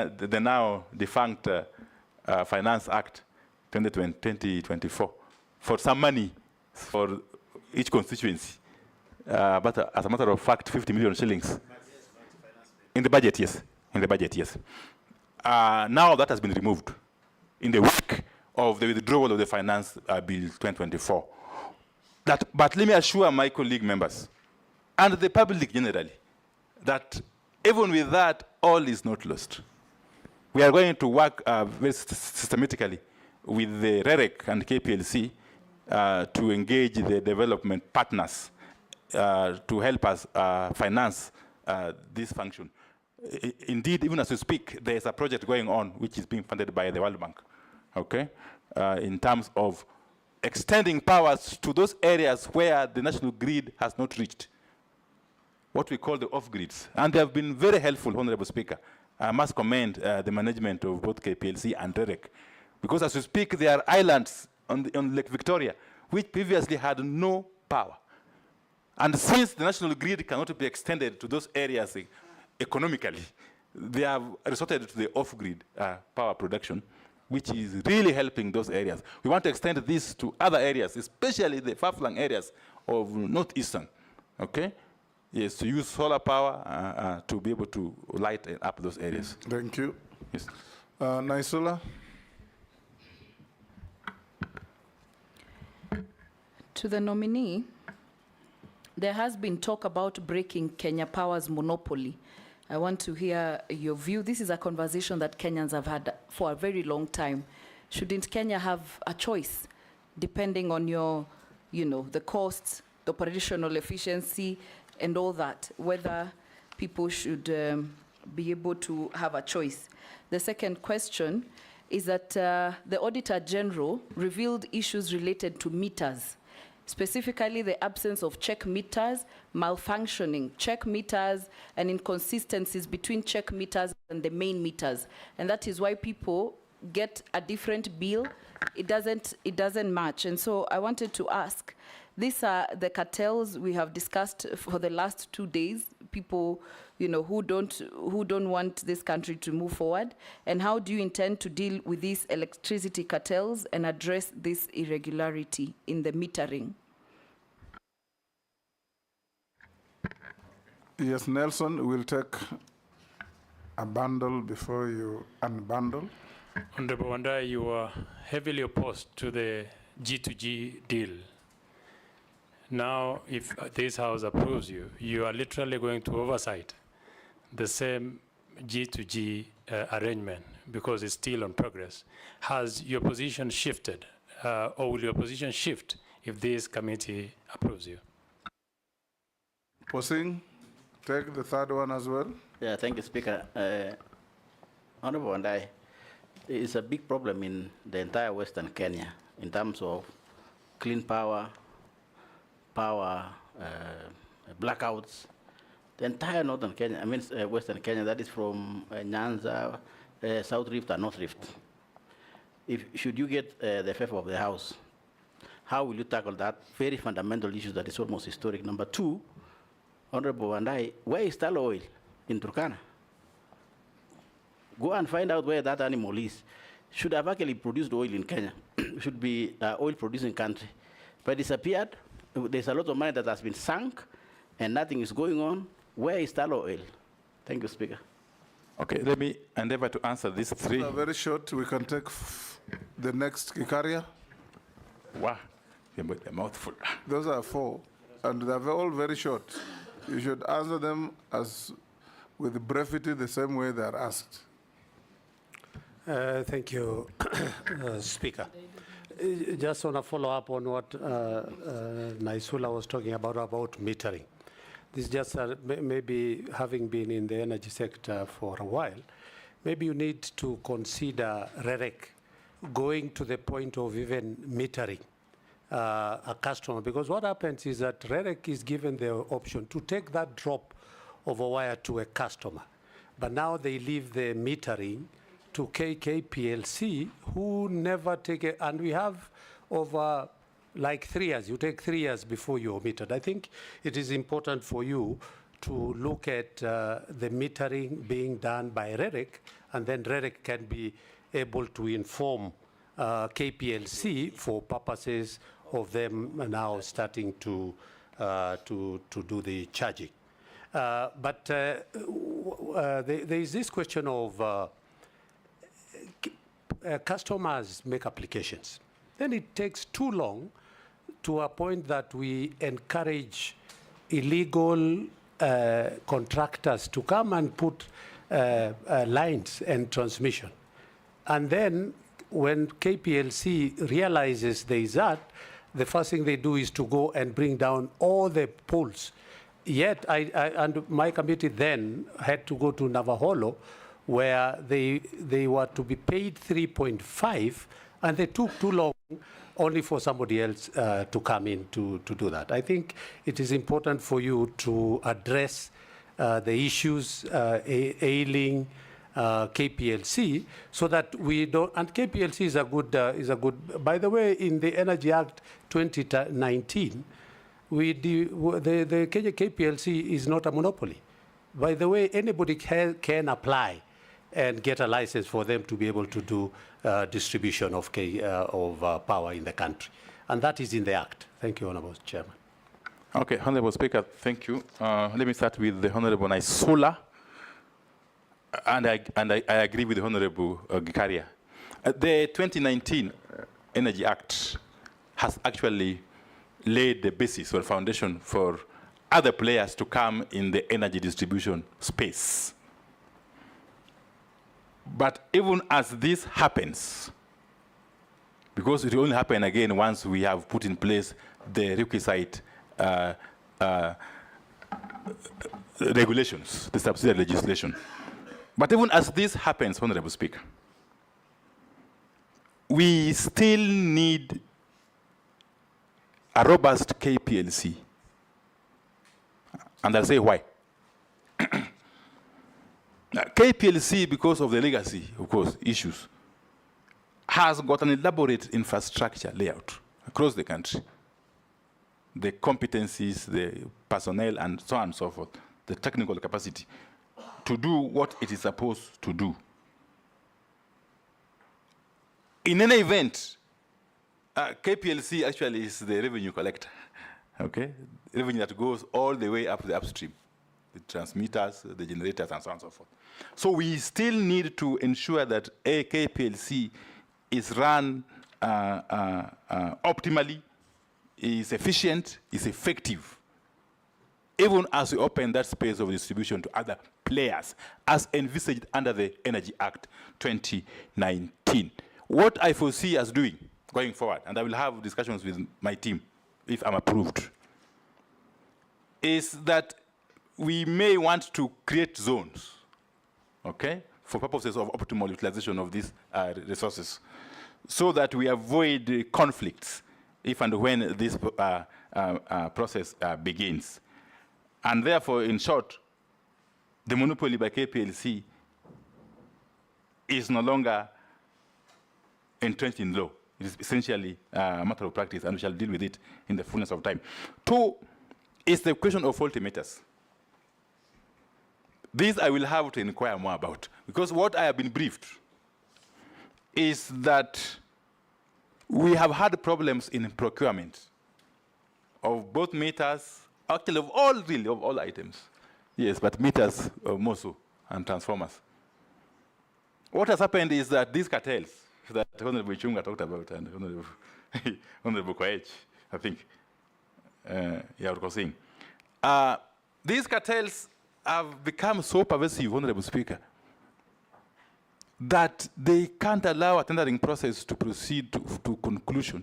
the now defunct Finance Act 2024 for some money for each constituency. But as a matter of fact, 50 million shillings. In the budget, yes. In the budget, yes. Now that has been removed in the wake of the withdrawal of the Finance Bill 2024. But let me assure my colleague members and the public generally that even with that, all is not lost. We are going to work very systematically with the REREC and KPLC to engage the development partners to help us finance this function. Indeed, even as we speak, there is a project going on which is being funded by the World Bank, okay, in terms of extending powers to those areas where the national grid has not reached, what we call the off-grids. And they have been very helpful, Honorable Speaker. I must commend the management of both KPLC and REREC, because as we speak, there are islands on Lake Victoria which previously had no power. And since the national grid cannot be extended to those areas economically, they have resorted to the off-grid power production, which is really helping those areas. We want to extend this to other areas, especially the far-flung areas of northeastern, okay? Yes, to use solar power to be able to light up those areas. Thank you. Yes. Naisula? To the nominee, there has been talk about breaking Kenya Power's monopoly. I want to hear your view. This is a conversation that Kenyans have had for a very long time. Shouldn't Kenya have a choice, depending on your, the costs, the operational efficiency, and all that, whether people should be able to have a choice? The second question is that the Auditor General revealed issues related to meters, specifically the absence of check meters, malfunctioning check meters, and inconsistencies between check meters and the main meters. And that is why people get a different bill. It doesn't match. And so I wanted to ask, these are the cartels we have discussed for the last 2 days, people who don't want this country to move forward. And how do you intend to deal with these electricity cartels and address this irregularity in the metering? Yes, Nelson, we'll take a bundle before you unbundle. Honorable Wandayi, you are heavily opposed to the G2G deal. Now, if this House approves you, you are literally going to oversight the same G2G arrangement because it's still on progress. Has your position shifted, or will your position shift if this committee approves you? Posing, take the third one as well. Yeah, thank you, Speaker. Honorable Wandayi, it's a big problem in the entire Western Kenya in terms of clean power, blackouts. The entire northern Kenya, Western Kenya, that is from Nyanza, South Rift and North Rift. Should you get the favor of the House, how will you tackle that very fundamental issue that is almost historic? Number two, Honorable Wandayi, where is Talo oil in Turkana? Go and find out where that animal is. Should have actually produced oil in Kenya. Should be oil producing country. But disappeared. There's a lot of money that has been sunk and nothing is going on. Where is Talo oil? Thank you, Speaker. Okay, let me endeavor to answer these three. Very short, we can take the next Kikaria. Wow, a mouthful. Those are 4, and they're all very short. You should answer them with brevity the same way they are asked. Thank you, Speaker. Just want to follow up on what Naisula was talking about metering. This is just maybe having been in the energy sector for a while, maybe you need to consider REREC going to the point of even metering a customer, because what happens is that REREC is given the option to take that drop of a wire to a customer, but now they leave the metering to KKPLC, who never take it, and we have over like 3 years. You take 3 years before you're metered. I think it is important for you to look at the metering being done by REREC, and then REREC can be able to inform KPLC for purposes of them now starting to do the charging. But there is this question of customers make applications. Then it takes too long to a point that we encourage illegal contractors to come and put lines and transmission. And then when KPLC realizes there is that, the first thing they do is to go and bring down all the poles. Yet, and my committee then had to go to Navaholo, where they were to be paid 3.5, and they took too long only for somebody else to come in to do that. I think it is important for you to address the issues ailing KPLC, so that we don't. And KPLC is a good. By the way, in the Energy Act 2019, the KPLC is not a monopoly. By the way, anybody can apply and get a license for them to be able to do distribution of power in the country. And that is in the Act. Thank you, Honorable Chairman. Okay, Honorable Speaker, thank you. Let me start with the Honorable Naisula. And I agree with the Honorable Gikaria. The 2019 Energy Act has actually laid the basis or foundation for other players to come in the energy distribution space. But even as this happens, because it will only happen again once we have put in place the requisite regulations, the subsidiary legislation. But even as this happens, Honorable Speaker, we still need a robust KPLC. And I'll say why. KPLC, because of the legacy, of course, issues, has got an elaborate infrastructure layout across the country. The competencies, the personnel, and so on and so forth, the technical capacity to do what it is supposed to do. In any event, KPLC actually is the revenue collector, okay? Revenue that goes all the way up the upstream, the transmitters, the generators, and so on and so forth. So we still need to ensure that a KPLC is run optimally, is efficient, is effective, even as we open that space of distribution to other players, as envisaged under the Energy Act 2019. What I foresee as doing going forward, and I will have discussions with my team if I'm approved, is that we may want to create zones, okay, for purposes of optimal utilization of these resources, so that we avoid conflicts if and when this process begins. And therefore, in short, the monopoly by KPLC is no longer entrenched in law. It is essentially a matter of practice, and we shall deal with it in the fullness of time. Two is the question of faulty meters. This I will have to inquire more about, because what I have been briefed is that we have had problems in procurement of both meters, actually of all items. Yes, but meters more so, and transformers. What has happened is that these cartels that Honorable Chunga talked about, and Honorable Koech, I think, these cartels have become so pervasive, Honorable Speaker, that they can't allow a tendering process to proceed to conclusion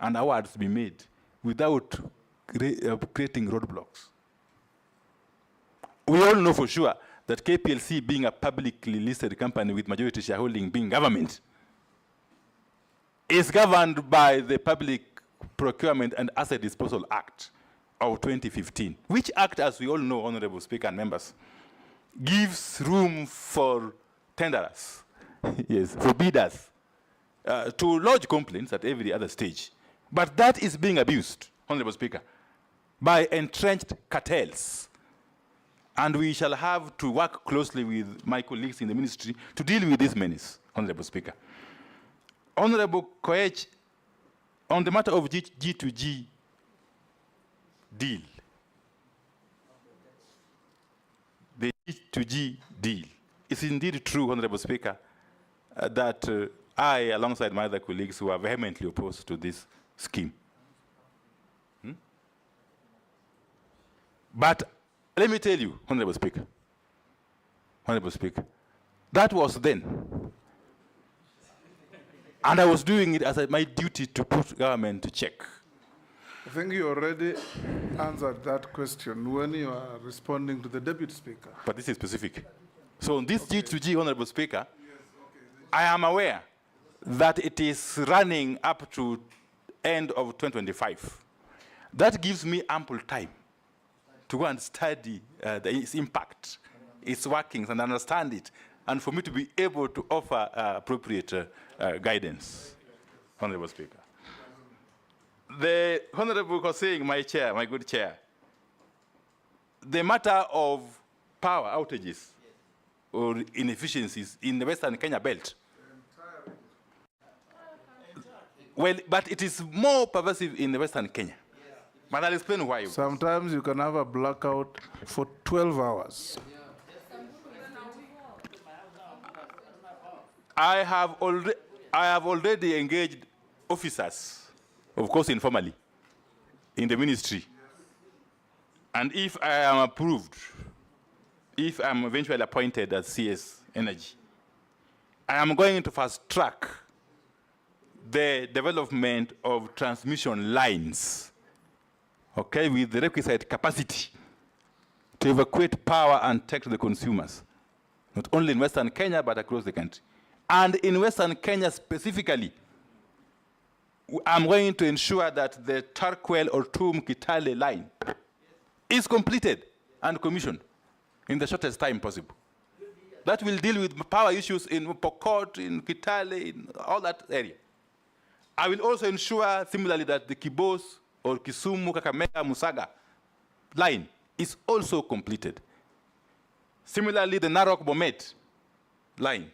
and awards to be made without creating roadblocks. We all know for sure that KPLC, being a publicly listed company with majority shareholding being government, is governed by the Public Procurement and Asset Disposal Act of 2015, which act, as we all know, Honorable Speaker and members, gives room for tenderers, yes, for bidders, to lodge complaints at every other stage. But that is being abused, Honorable Speaker, by entrenched cartels And we shall have to work closely with my colleagues in the ministry to deal with this menace, Honorable Speaker. Honorable Koech, on the matter of G2G deal, the G2G deal, it's indeed true, Honorable Speaker, that I, alongside my other colleagues, who are vehemently opposed to this scheme. But let me tell you, Honorable Speaker, that was then. And I was doing it as my duty to put government to check. I think you already answered that question when you are responding to the Deputy Speaker. But this is specific. So on this G2G, Honorable Speaker, I am aware that it is running up to end of 2025. That gives me ample time to go and study its impact, its workings, and understand it, and for me to be able to offer appropriate guidance, Honorable Speaker. The Honorable was saying, my chair, my good chair, the matter of power outages or inefficiencies in the Western Kenya belt. Well, but it is more pervasive in the Western Kenya. But I'll explain why. Sometimes you can have a blackout for 12 hours. I have already engaged officers, of course informally, in the ministry. And if I am approved, if I'm eventually appointed as CS Energy, I am going to fast track the development of transmission lines, okay, with the requisite capacity to evacuate power and take to the consumers, not only in Western Kenya, but across the country. And in Western Kenya specifically, I'm going to ensure that the Tarkwel or Tum Kitale line is completed and commissioned in the shortest time possible. That will deal with power issues in Pokot, in Kitale, in all that area. I will also ensure similarly that the Kibos or Kisumu, Kakamega, Musaga line is also completed. Similarly, the Narok-Bomet line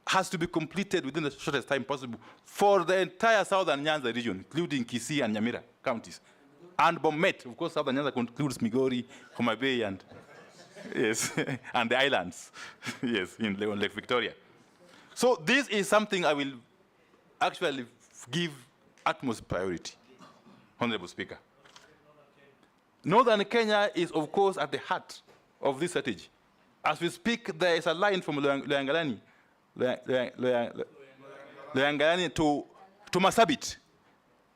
has to be completed within the shortest time possible for the entire southern Nyanza region, including Kisii and Nyamira counties. And Bomet, of course, southern Nyanza includes Migori, Homa Bay, and yes, and the islands, yes, in Lake Victoria. So this is something I will actually give utmost priority, Honorable Speaker. Northern Kenya is, of course, at the heart of this strategy. As we speak, there is a line from Loyangalani to Masabit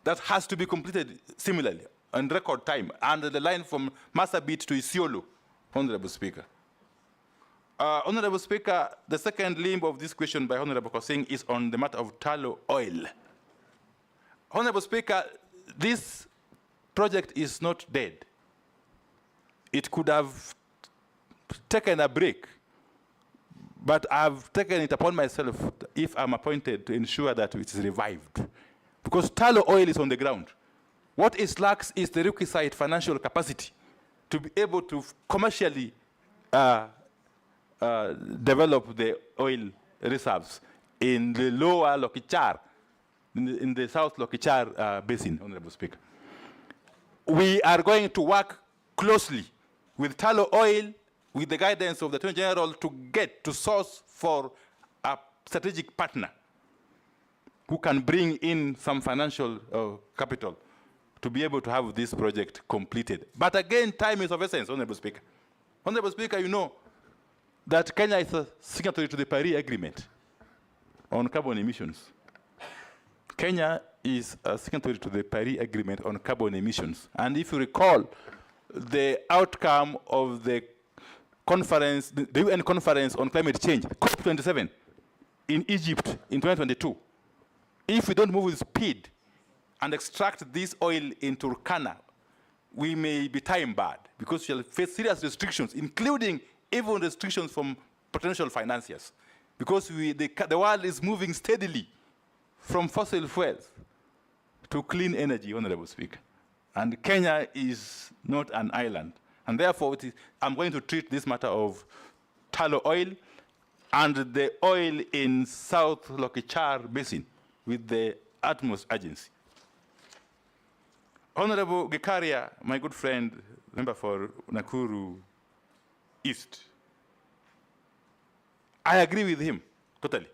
that has to be completed similarly in record time, and the line from Masabit to Isiolo, Honorable Speaker. Honorable Speaker, the second limb of this question by Honorable Kosing is on the matter of tallow oil. Honorable Speaker, this project is not dead. It could have taken a break, but I've taken it upon myself, if I'm appointed, to ensure that it is revived. Because tallow oil is on the ground. What it lacks is the requisite financial capacity to be able to commercially develop the oil reserves in the lower Lokichar, in the South Lokichar basin, Honorable Speaker. We are going to work closely with tallow oil, with the guidance of the Attorney General, to source for a strategic partner who can bring in some financial capital to be able to have this project completed. But again, time is of essence, Honorable Speaker. Honorable Speaker, you know that Kenya is a signatory to the Paris Agreement on carbon emissions. Kenya is a signatory to the Paris Agreement on carbon emissions. And if you recall, the outcome of the conference, the UN conference on climate change, COP27, in Egypt in 2022, if we don't move with speed and extract this oil in Turkana, we may be time-barred because we shall face serious restrictions, including even restrictions from potential financiers, because the world is moving steadily from fossil fuels to clean energy, Honorable Speaker. And Kenya is not an island. And therefore, I'm going to treat this matter of tallow oil and the oil in South Lokichar Basin with the utmost urgency. Honorable Gikaria, my good friend, member for Nakuru East, I agree with him totally.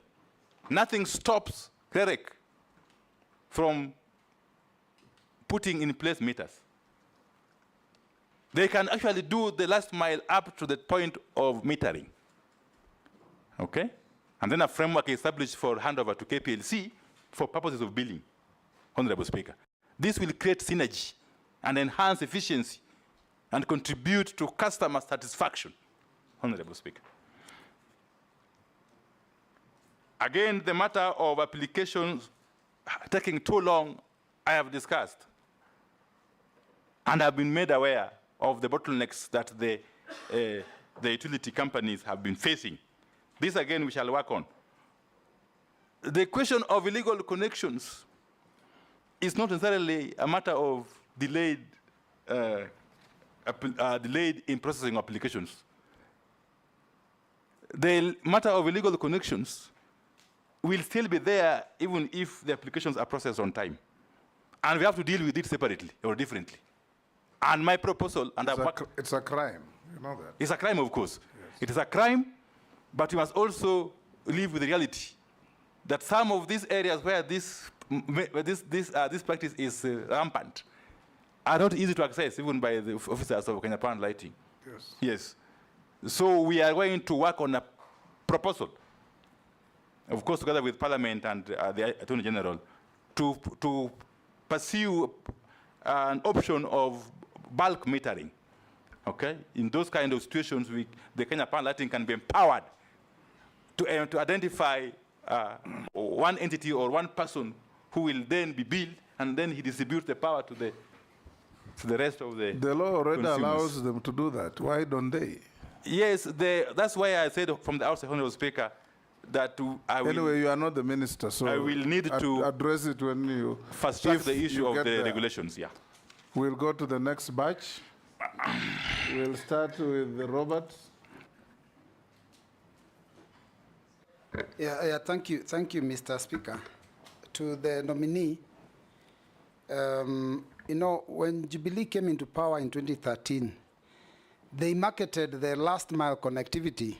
Nothing stops Kerek from putting in place meters. They can actually do the last mile up to the point of metering. Okay? And then a framework is established for handover to KPLC for purposes of billing, Honorable Speaker. This will create synergy and enhance efficiency and contribute to customer satisfaction, Honorable Speaker. Again, the matter of applications taking too long, I have discussed. And I've been made aware of the bottlenecks that the utility companies have been facing. This, again, we shall work on. The question of illegal connections is not necessarily a matter of delayed in processing applications. The matter of illegal connections will still be there even if the applications are processed on time. And we have to deal with it separately or differently. And my proposal, and it's a crime, you know that. It's a crime, of course. Yes. It is a crime, but we must also live with the reality that some of these areas where this practice is rampant are not easy to access, even by the officers of Kenya Power and Lighting. Yes. Yes. So we are going to work on a proposal, of course, together with Parliament and the Attorney General, to pursue an option of bulk metering. Okay? In those kind of situations, the Kenya Power and Lighting can be empowered to identify one entity or one person who will then be billed, and then he distributes the power to the rest of the law already consumers. allows them to do that. Why don't they? Yes, that's why I said from the outset, Honorable Speaker, that I will... Anyway, you are not the minister, so I will need to address it when you... fast track the issue of the regulations, yeah. We'll go to the next batch. We'll start with Robert. Thank you, Mr. Speaker. To the nominee, you know, when Jubilee came into power in 2013, they marketed their last mile connectivity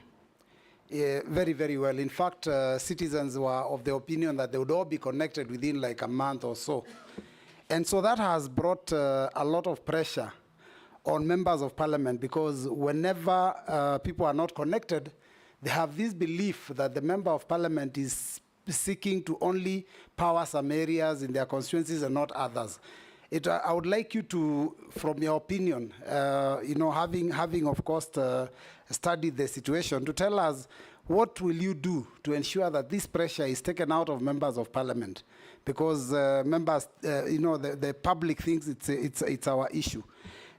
very, very well. In fact, citizens were of the opinion that they would all be connected within like a month or so. And so that has brought a lot of pressure on members of parliament, because whenever people are not connected, they have this belief that the member of parliament is seeking to only power some areas in their constituencies and not others. I would like you to, from your opinion, you know, having of course studied the situation, to tell us what will you do to ensure that this pressure is taken out of members of parliament, because members, you know, the public thinks it's our issue.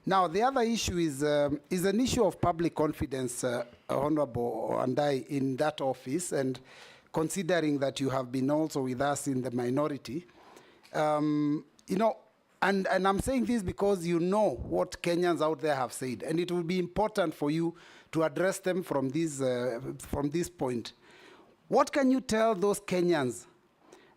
Now, the other issue is an issue of public confidence, Honorable Wandayi, in that office, and considering that you have been also with us in the minority, you know, and I'm saying this because you know what Kenyans out there have said, and it will be important for you to address them from this point. What can you tell those Kenyans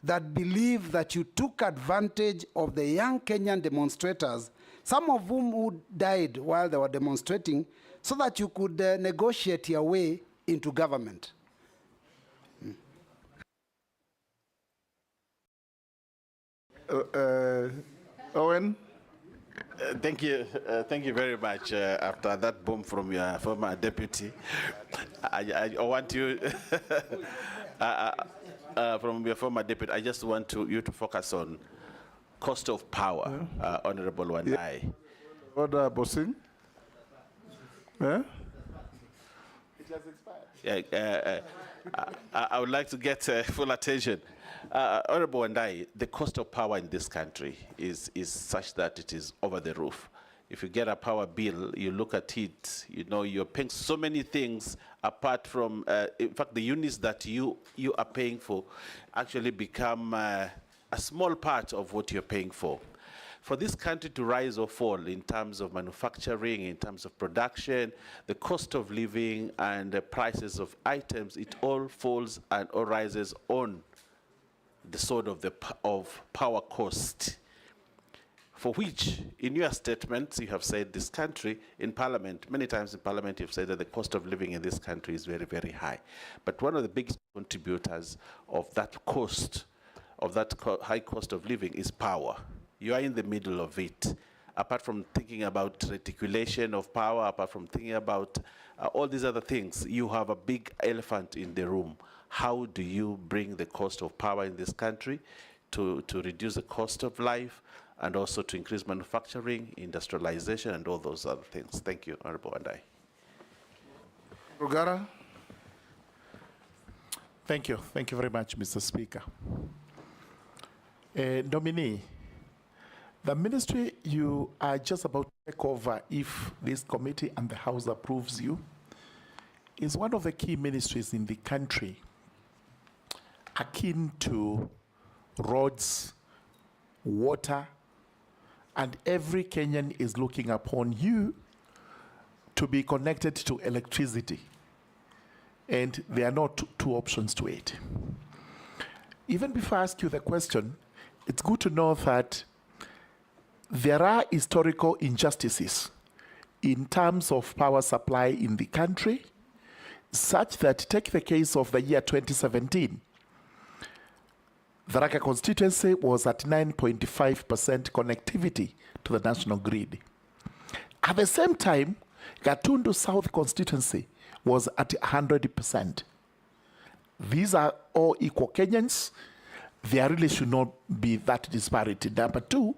that believe that you took advantage of the young Kenyan demonstrators, some of whom who died while they were demonstrating, so that you could negotiate your way into government? Owen? Thank you very much. After that bomb from your former deputy, I want you, from your former deputy, I just want you to focus on cost of power, Honorable Wandayi. Order, Bossing? Yeah? It has expired. I would like to get full attention. Honorable Wandayi, the cost of power in this country is such that it is over the roof. If you get a power bill, you look at it, you know, you're paying so many things apart from, in fact, the units that you are paying for actually become a small part of what you're paying for. for this country to rise or fall in terms of manufacturing, in terms of production, the cost of living and the prices of items, it all falls and all rises on the sword of power cost, for which, in your statements, you have said this country, in Parliament, many times in Parliament, you've said that the cost of living in this country is very, very high. But one of the biggest contributors of that cost, of that high cost of living, is power. You are in the middle of it. Apart from thinking about reticulation of power, apart from thinking about all these other things, you have a big elephant in the room. How do you bring the cost of power in this country to reduce the cost of life and also to increase manufacturing, industrialization, and all those other things? Thank you, Honorable Wandayi. Rugara? Thank you. Thank you very much, Mr. Speaker. Nominee, the ministry you are just about to take over, if this committee and the House approves you, is one of the key ministries in the country akin to roads, water, and every Kenyan is looking upon you to be connected to electricity. And there are not two options to it. Even before I ask you the question, it's good to know that there are historical injustices in terms of power supply in the country, such that, take the case of the year 2017, the Raka constituency was at 9.5% connectivity to the national grid. At the same time, Gatundu South constituency was at 100%. These are all equal Kenyans. There really should not be that disparity. Number two,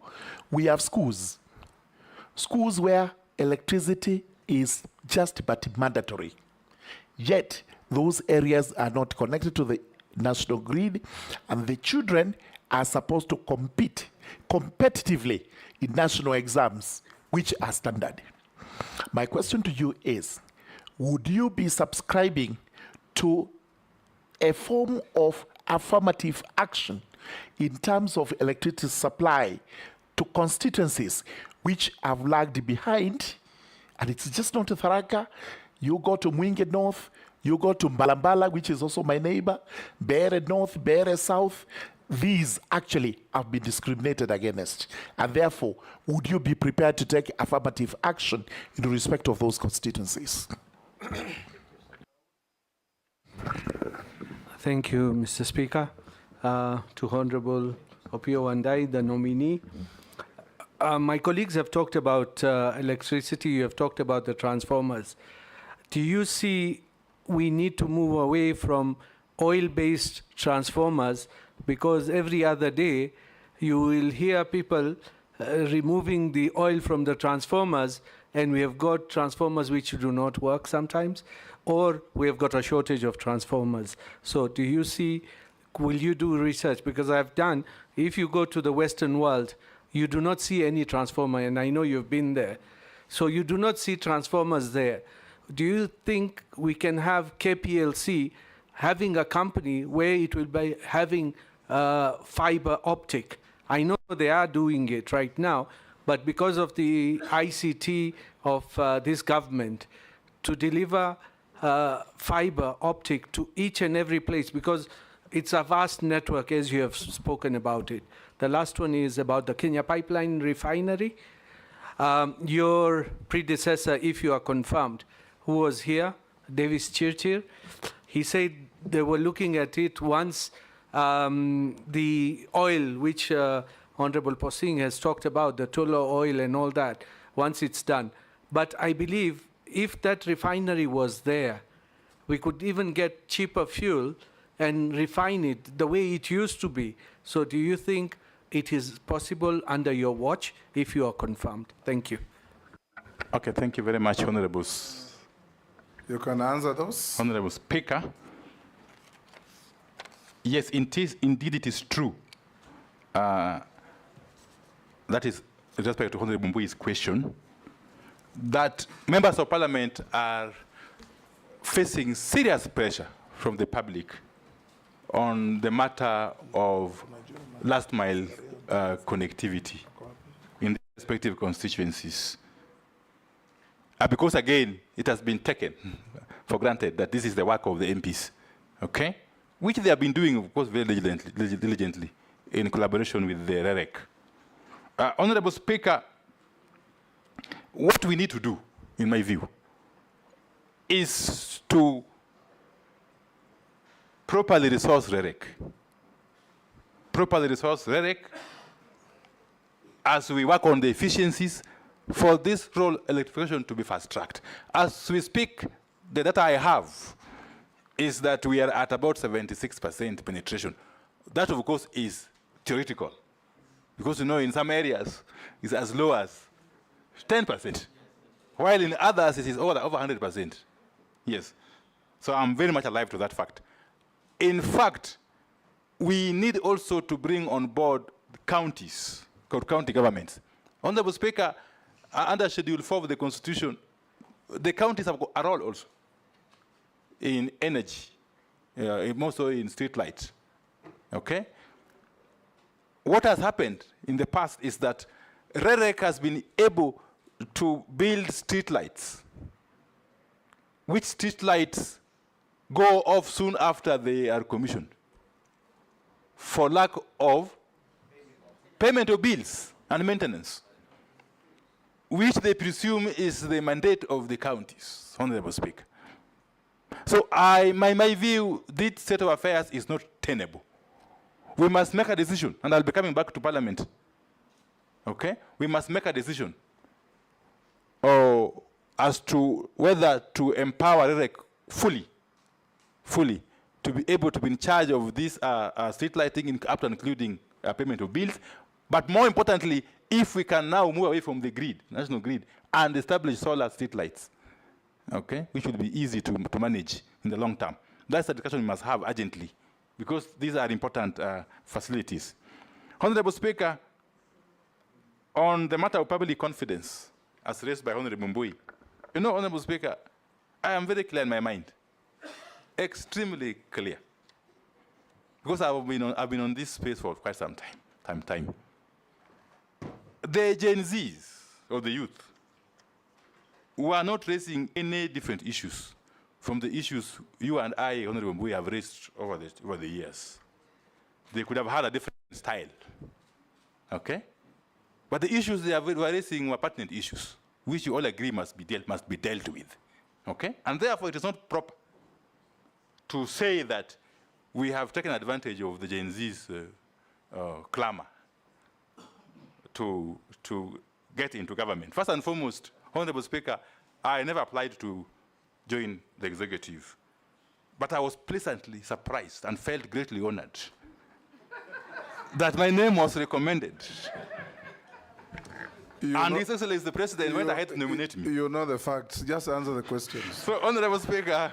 we have schools. Schools where electricity is just but mandatory. Yet, those areas are not connected to the national grid, and the children are supposed to compete competitively in national exams, which are standard. My question to you is, would you be subscribing to a form of affirmative action in terms of electricity supply to constituencies which have lagged behind? And it's just not Tharaka. You go to Mwingi North, you go to Mbalambala, which is also my neighbor, Bere North, Bere South. These actually have been discriminated against. And therefore, would you be prepared to take affirmative action in respect of those constituencies? Thank you, Mr. Speaker. To Honorable Opiyo Wandayi, the nominee. My colleagues have talked about electricity, you have talked about the transformers. Do you see we need to move away from oil-based transformers, because every other day you will hear people removing the oil from the transformers, and we have got transformers which do not work sometimes, or we have got a shortage of transformers. So do you see, will you do research? Because I've done, if you go to the Western world, you do not see any transformer, and I know you've been there. So you do not see transformers there. Do you think we can have KPLC having a company where it will be having fiber optic? I know they are doing it right now, but because of the ICT of this government, to deliver fiber optic to each and every place, because it's a vast network, as you have spoken about it. The last one is about the Kenya Pipeline Refinery. Your predecessor, if you are confirmed, who was here, Davis Chirchir, he said they were looking at it once the oil, which Honorable Posing has talked about, the Tullow oil and all that, once it's done. But I believe if that refinery was there, we could even get cheaper fuel and refine it the way it used to be. So do you think it is possible under your watch if you are confirmed? Thank you. Okay, thank you very much, Honorables. You can answer those. Honorable Speaker. Yes, indeed it is true. That is, with respect to Honorable Mbui's question, that members of parliament are facing serious pressure from the public on the matter of last mile connectivity respective constituencies. Because again, it has been taken for granted that this is the work of the MPs, okay? Which they have been doing, of course, very diligently in collaboration with the REREC. Honorable Speaker, what we need to do, in my view, is to properly resource REREC. Properly resource REREC as we work on the efficiencies for this rural electrification to be fast-tracked. As we speak, the data I have is that we are at about 76% penetration. That, of course, is theoretical. Because, you know, in some areas, it's as low as 10%, while in others, it is over 100%. Yes. So I'm very much alive to that fact. In fact, we need also to bring on board the counties, county governments. Honorable Speaker, under Schedule 4 of the Constitution, the counties have a role also in energy, more so in street lights. Okay? What has happened in the past is that REREC has been able to build street lights, which street lights go off soon after they are commissioned for lack of payment of bills and maintenance, which they presume is the mandate of the counties, Honorable Speaker. So my view, this state of affairs is not tenable. We must make a decision, and I'll be coming back to Parliament. Okay? We must make a decision as to whether to empower REREC fully, to be able to be in charge of this street lighting, up to including payment of bills. But more importantly, if we can now move away from the grid, national grid, and establish solar street lights, okay, which would be easy to manage in the long term. That's the discussion we must have urgently, because these are important facilities. Honorable Speaker, on the matter of public confidence, as raised by Honorable Mbui, you know, Honorable Speaker, I am very clear in my mind, extremely clear, because I've been on this space for quite some time. The Gen Zs, or the youth, who are not raising any different issues from the issues you and I, Honorable Mbui, have raised over the years. They could have had a different style, okay? But the issues they were raising were pertinent issues, which you all agree must be dealt with, okay? And therefore, it is not proper to say that we have taken advantage of the Gen Z's clamor to get into government. First and foremost, Honorable Speaker, I never applied to join the executive, but I was pleasantly surprised and felt greatly honored that my name was recommended. And His Excellency the President went ahead to nominate me. You know the facts. Just answer the questions. So, Honorable Speaker,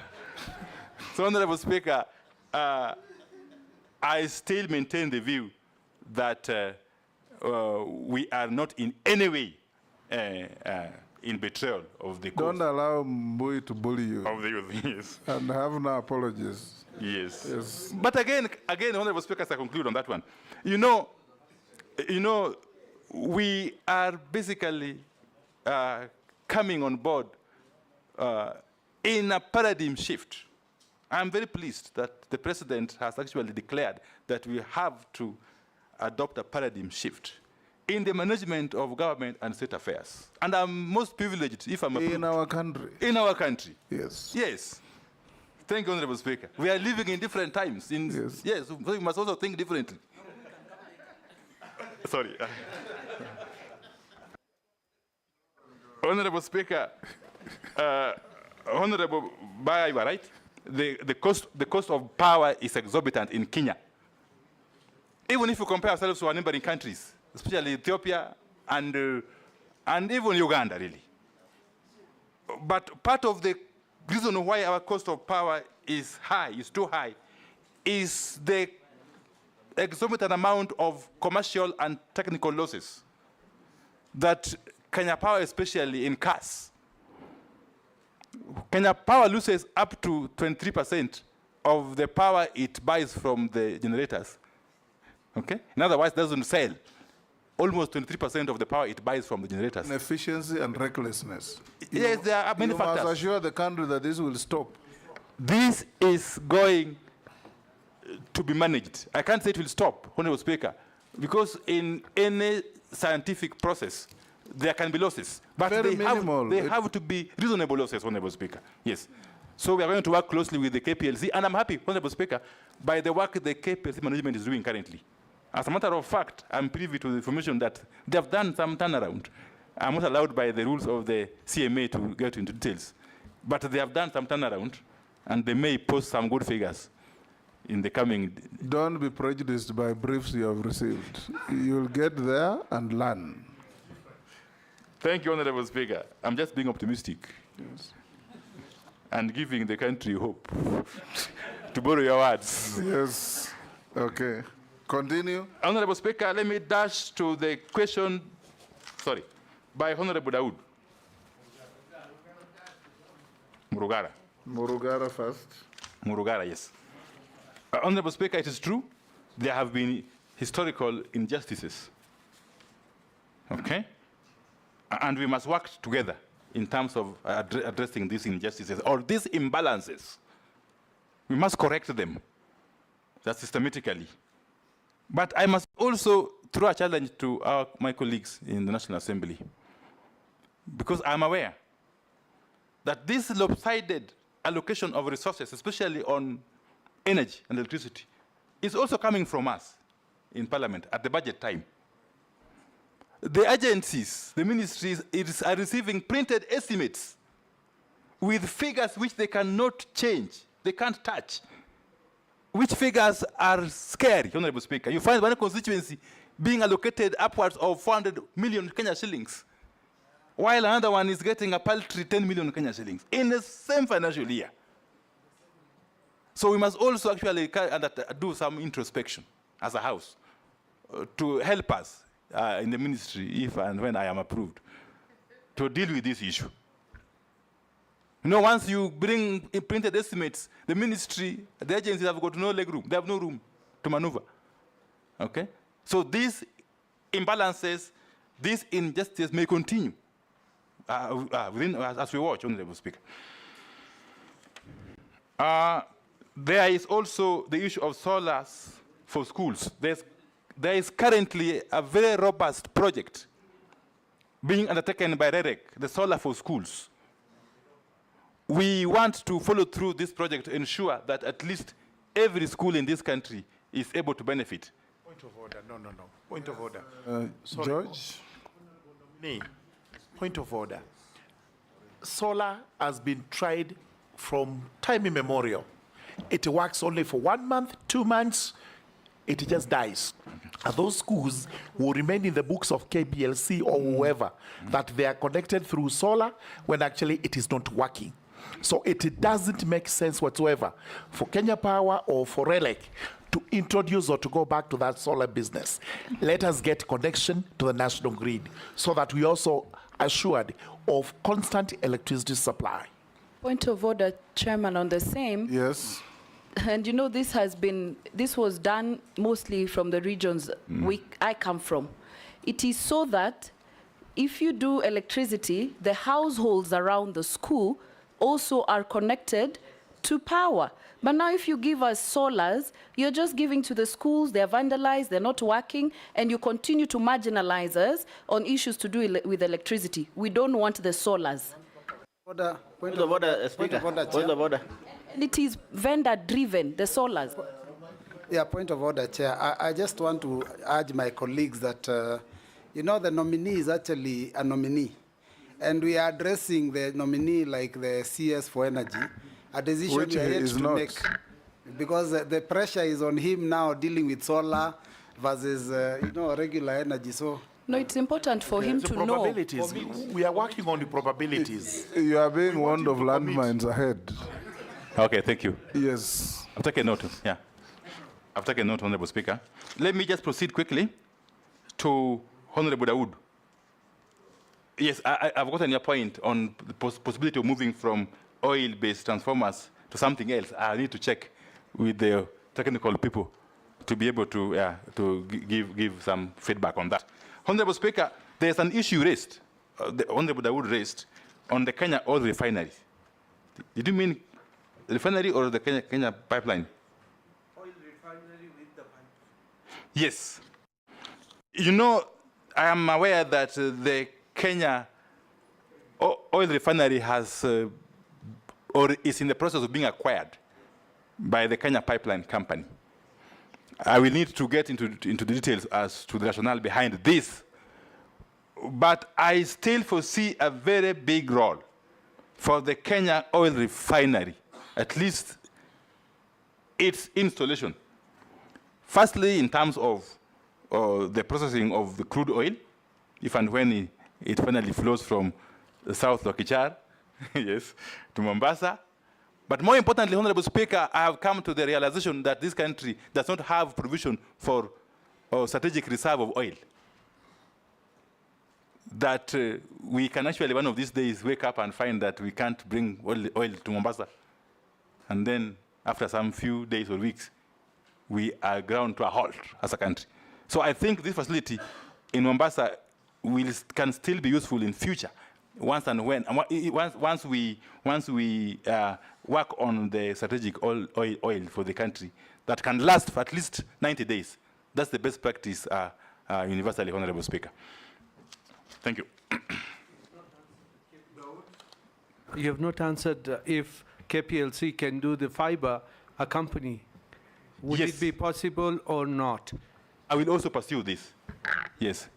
I still maintain the view that we are not in any way in betrayal of the cause. Don't allow Mbui to bully you. Of the youth, yes. And have no apologies. Yes. But again, Honorable Speaker, as I conclude on that one, you know, we are basically coming on board in a paradigm shift. I'm very pleased that the President has actually declared that we have to adopt a paradigm shift in the management of government and state affairs. And I'm most privileged if I'm approved. In our country. In our country. Yes. Yes. Thank you, Honorable Speaker. We are living in different times. Yes, so we must also think differently. Sorry. Honorable Speaker, Honorable Baya, you are right. The cost of power is exorbitant in Kenya. Even if you compare ourselves to our neighboring countries, especially Ethiopia and even Uganda, really. But part of the reason why our cost of power is too high, is the exorbitant amount of commercial and technical losses that Kenya Power, especially in cars. Kenya Power loses up to 23% of the power it buys from the generators. Okay? In other words, it doesn't sell. almost 23% of the power it buys from the generators. Inefficiency and recklessness. Yes, there are many You factors. must assure the country that this will stop. This is going to be managed. I can't say it will stop, Honorable Speaker, because in any scientific process, there can be losses. But Very they minimal. have to be reasonable losses, Honorable Speaker. Yes. So we are going to work closely with the KPLC, and I'm happy, Honorable Speaker, by the work the KPLC management is doing currently. As a matter of fact, I'm privy to the information that they have done some turnaround. I'm not allowed by the rules of the CMA to get into details. But they have done some turnaround, and they may post some good figures in the coming. Don't be prejudiced by briefs you have received. You'll get there and learn. Thank you, Honorable Speaker. I'm just being optimistic. Yes. And giving the country hope. To borrow your words. Yes. Okay. Continue. Honorable Speaker, let me dash to the question, by Honorable Dawood. Murugara. Murugara first. Murugara, yes. Honorable Speaker, it is true, there have been historical injustices. Okay? And we must work together in terms of addressing these injustices or these imbalances. We must correct them. That's systematically. But I must also throw a challenge to my colleagues in the National Assembly, because I'm aware that this lopsided allocation of resources, especially on energy and electricity, is also coming from us in Parliament at the budget time. The agencies, the ministries, are receiving printed estimates with figures which they cannot change, they can't touch, which figures are scary, Honorable Speaker. You find one constituency being allocated upwards of 400 million Kenya shillings, while another one is getting a paltry 10 million Kenya shillings in the same financial year. So we must also actually do some introspection as a House to help us in the ministry, if and when I am approved, to deal with this issue. You know, once you bring printed estimates, the ministry, the agencies have got no leg room. They have no room to maneuver. Okay? So these imbalances, these injustices may continue as we watch, Honorable Speaker. There is also the issue of solars for schools. There is currently a very robust project being undertaken by REREC, the solar for schools. We want to follow through this project to ensure that at least every school in this country is able to benefit. Point of order. No. Point of order. George? Point of order. Solar has been tried from time immemorial. It works only for 1 month, 2 months, it just dies. And those schools will remain in the books of KPLC or whoever that they are connected through solar when actually it is not working. So it doesn't make sense whatsoever for Kenya Power or for RELEC to introduce or to go back to that solar business. Let us get connection to the national grid so that we also assured of constant electricity supply. Point of order, Chairman, on the same. Yes. And you know, this was done mostly from the regions I come from. It is so that if you do electricity, the households around the school also are connected to power. But now if you give us solars, you're just giving to the schools, they're vandalized, they're not working, and you continue to marginalize us on issues to do with electricity. We don't want the solars. Point of order, Speaker. Point of order. And it is vendor-driven, the solars. Yeah, point of order, Chair. I just want to urge my colleagues that, you know, the nominee is actually a nominee. And we are addressing the nominee like the CS for energy, a decision Which we are he yet is to not. make. Because the pressure is on him now dealing with solar versus, you know, regular energy. So. No, it's important for him The to know. probabilities. We are working on the probabilities. You are being warned of landmines ahead. Okay, thank you. Yes. I've taken note, yeah. I've taken note, Honorable Speaker. Let me just proceed quickly to Honorable Dawood. Yes, I've gotten your point on the possibility of moving from oil-based transformers to something else. I need to check with the technical people to be able to give some feedback on that. Honorable Speaker, there's an issue raised, the Honorable Dawood raised, on the Kenya oil refinery. Did you mean refinery or the Kenya pipeline? Oil refinery with the pipeline. Yes. You know, I am aware that the Kenya oil refinery has, or is in the process of being acquired by the Kenya Pipeline Company. I will need to get into the details as to the rationale behind this. But I still foresee a very big role for the Kenya oil refinery, at least its installation. Firstly, in terms of the processing of the crude oil, if and when it finally flows from the South Lokichar, yes, to Mombasa. But more importantly, Honorable Speaker, I have come to the realization that this country does not have provision for strategic reserve of oil. That we can actually, one of these days, wake up and find that we can't bring oil to Mombasa. And then, after some few days or weeks, we are ground to a halt as a country. So I think this facility in Mombasa can still be useful in future, once we work on the strategic oil for the country that can last for at least 90 days. That's the best practice universally, Honorable Speaker. Thank you. You have not answered if KPLC can do the fiber accompany. Would Yes. it be possible or not? I will also pursue this. Yes.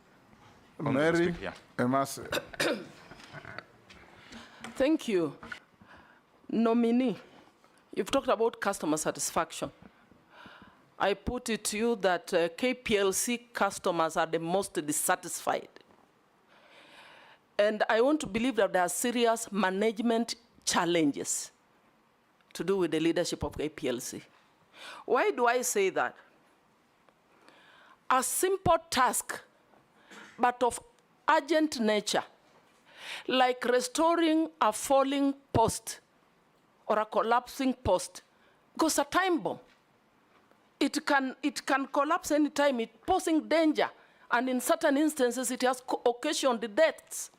Honorable Mary Speaker, yeah. Emase. Thank you. Nominee, you've talked about customer satisfaction. I put it to you that KPLC customers are the most dissatisfied. And I want to believe that there are serious management challenges to do with the leadership of KPLC. Why do I say that? A simple task, but of urgent nature, like restoring a falling post or a collapsing post, goes a time bomb. It can collapse any time, it posing danger, and in certain instances it has occasioned deaths.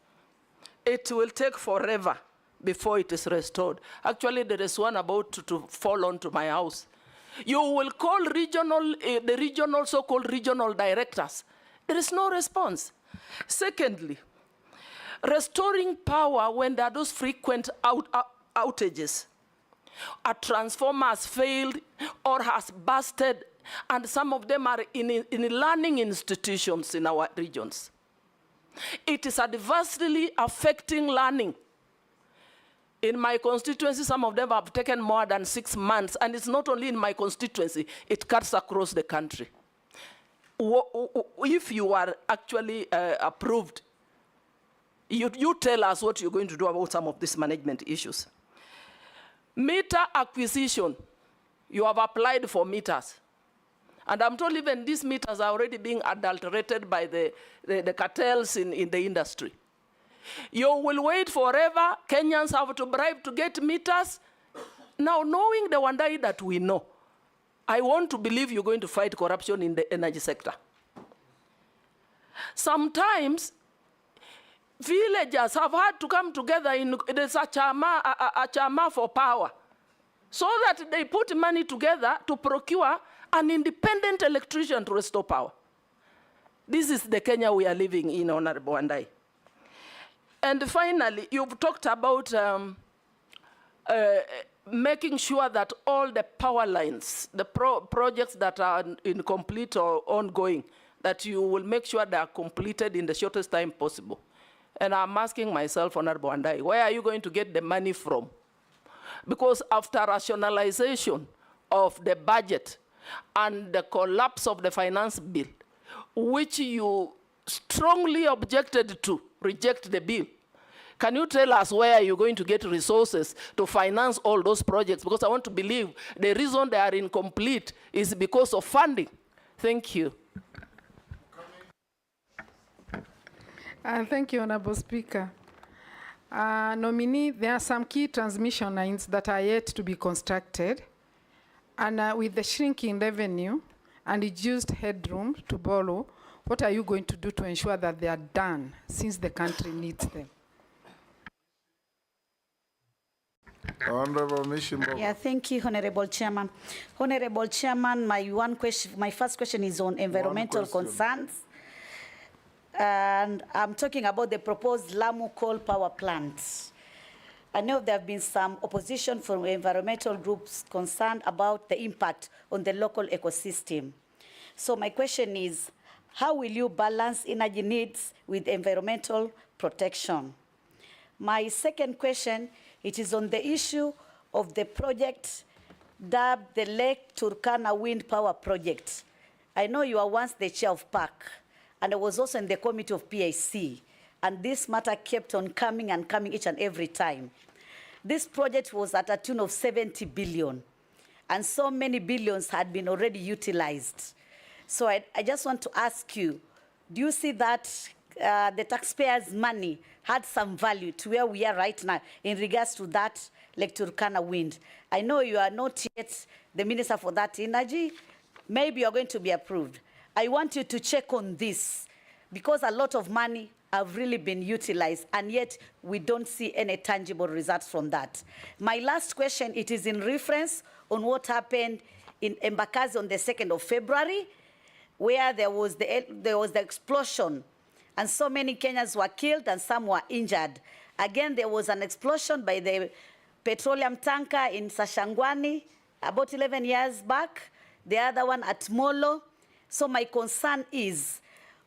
It will take forever before it is restored. Actually, there is one about to fall onto my house. You will call the so-called regional directors. There is no response. Secondly, restoring power when there are those frequent outages. A transformer has failed or has busted, and some of them are in learning institutions in our regions. It is adversely affecting learning. In my constituency, some of them have taken more than 6 months, and it's not only in my constituency, it cuts across the country. If you are actually approved, you tell us what you're going to do about some of these management issues. Meter acquisition, you have applied for meters. And I'm told even these meters are already being adulterated by the cartels in the industry. You will wait forever. Kenyans have to bribe to get meters. Now, knowing the Wandayi that we know, I want to believe you're going to fight corruption in the energy sector. Sometimes, villagers have had to come together there's a chama for power, so that they put money together to procure an independent electrician to restore power. This is the Kenya we are living in, Honorable Wandayi. And finally, you've talked about making sure that all the power lines, the projects that are incomplete or ongoing, that you will make sure they are completed in the shortest time possible. And I'm asking myself, Honorable Wandayi, where are you going to get the money from? Because after rationalization of the budget and the collapse of the finance bill, which you strongly objected to, reject the bill, can you tell us where you're going to get resources to finance all those projects? Because I want to believe the reason they are incomplete is because of funding. Thank you. Thank you, Honorable Speaker. Nominee, there are some key transmission lines that are yet to be constructed. And with the shrinking revenue and reduced headroom to borrow, What are you going to do to ensure that they are done since the country needs them? Honorable Mishimbo. Yeah, thank you, Honorable Chairman. Honorable Chairman, my first question is on environmental concerns. And I'm talking about the proposed Lamu coal power plant. I know there have been some opposition from environmental groups concerned about the impact on the local ecosystem. So my question is, how will you balance energy needs with environmental protection? My second question, it is on the issue of the project dubbed the Lake Turkana Wind Power Project. I know you are once the chair of PAC, and I was also in the committee of PIC, and this matter kept on coming and coming each and every time. This project was at a tune of 70 billion, and so many billions had been already utilized. So I just want to ask you, do you see that the taxpayers' money had some value to where we are right now in regards to that Lake Turkana wind? I know you are not yet the Minister for that energy. Maybe you're going to be approved. I want you to check on this because a lot of money have really been utilized, and yet we don't see any tangible results from that. My last question, it is in reference on what happened in Embakasi on the 2nd of February, where there was the explosion, and so many Kenyans were killed and some were injured. Again, there was an explosion by the petroleum tanker in Sashangwani about 11 years back, the other one at Molo. So my concern is,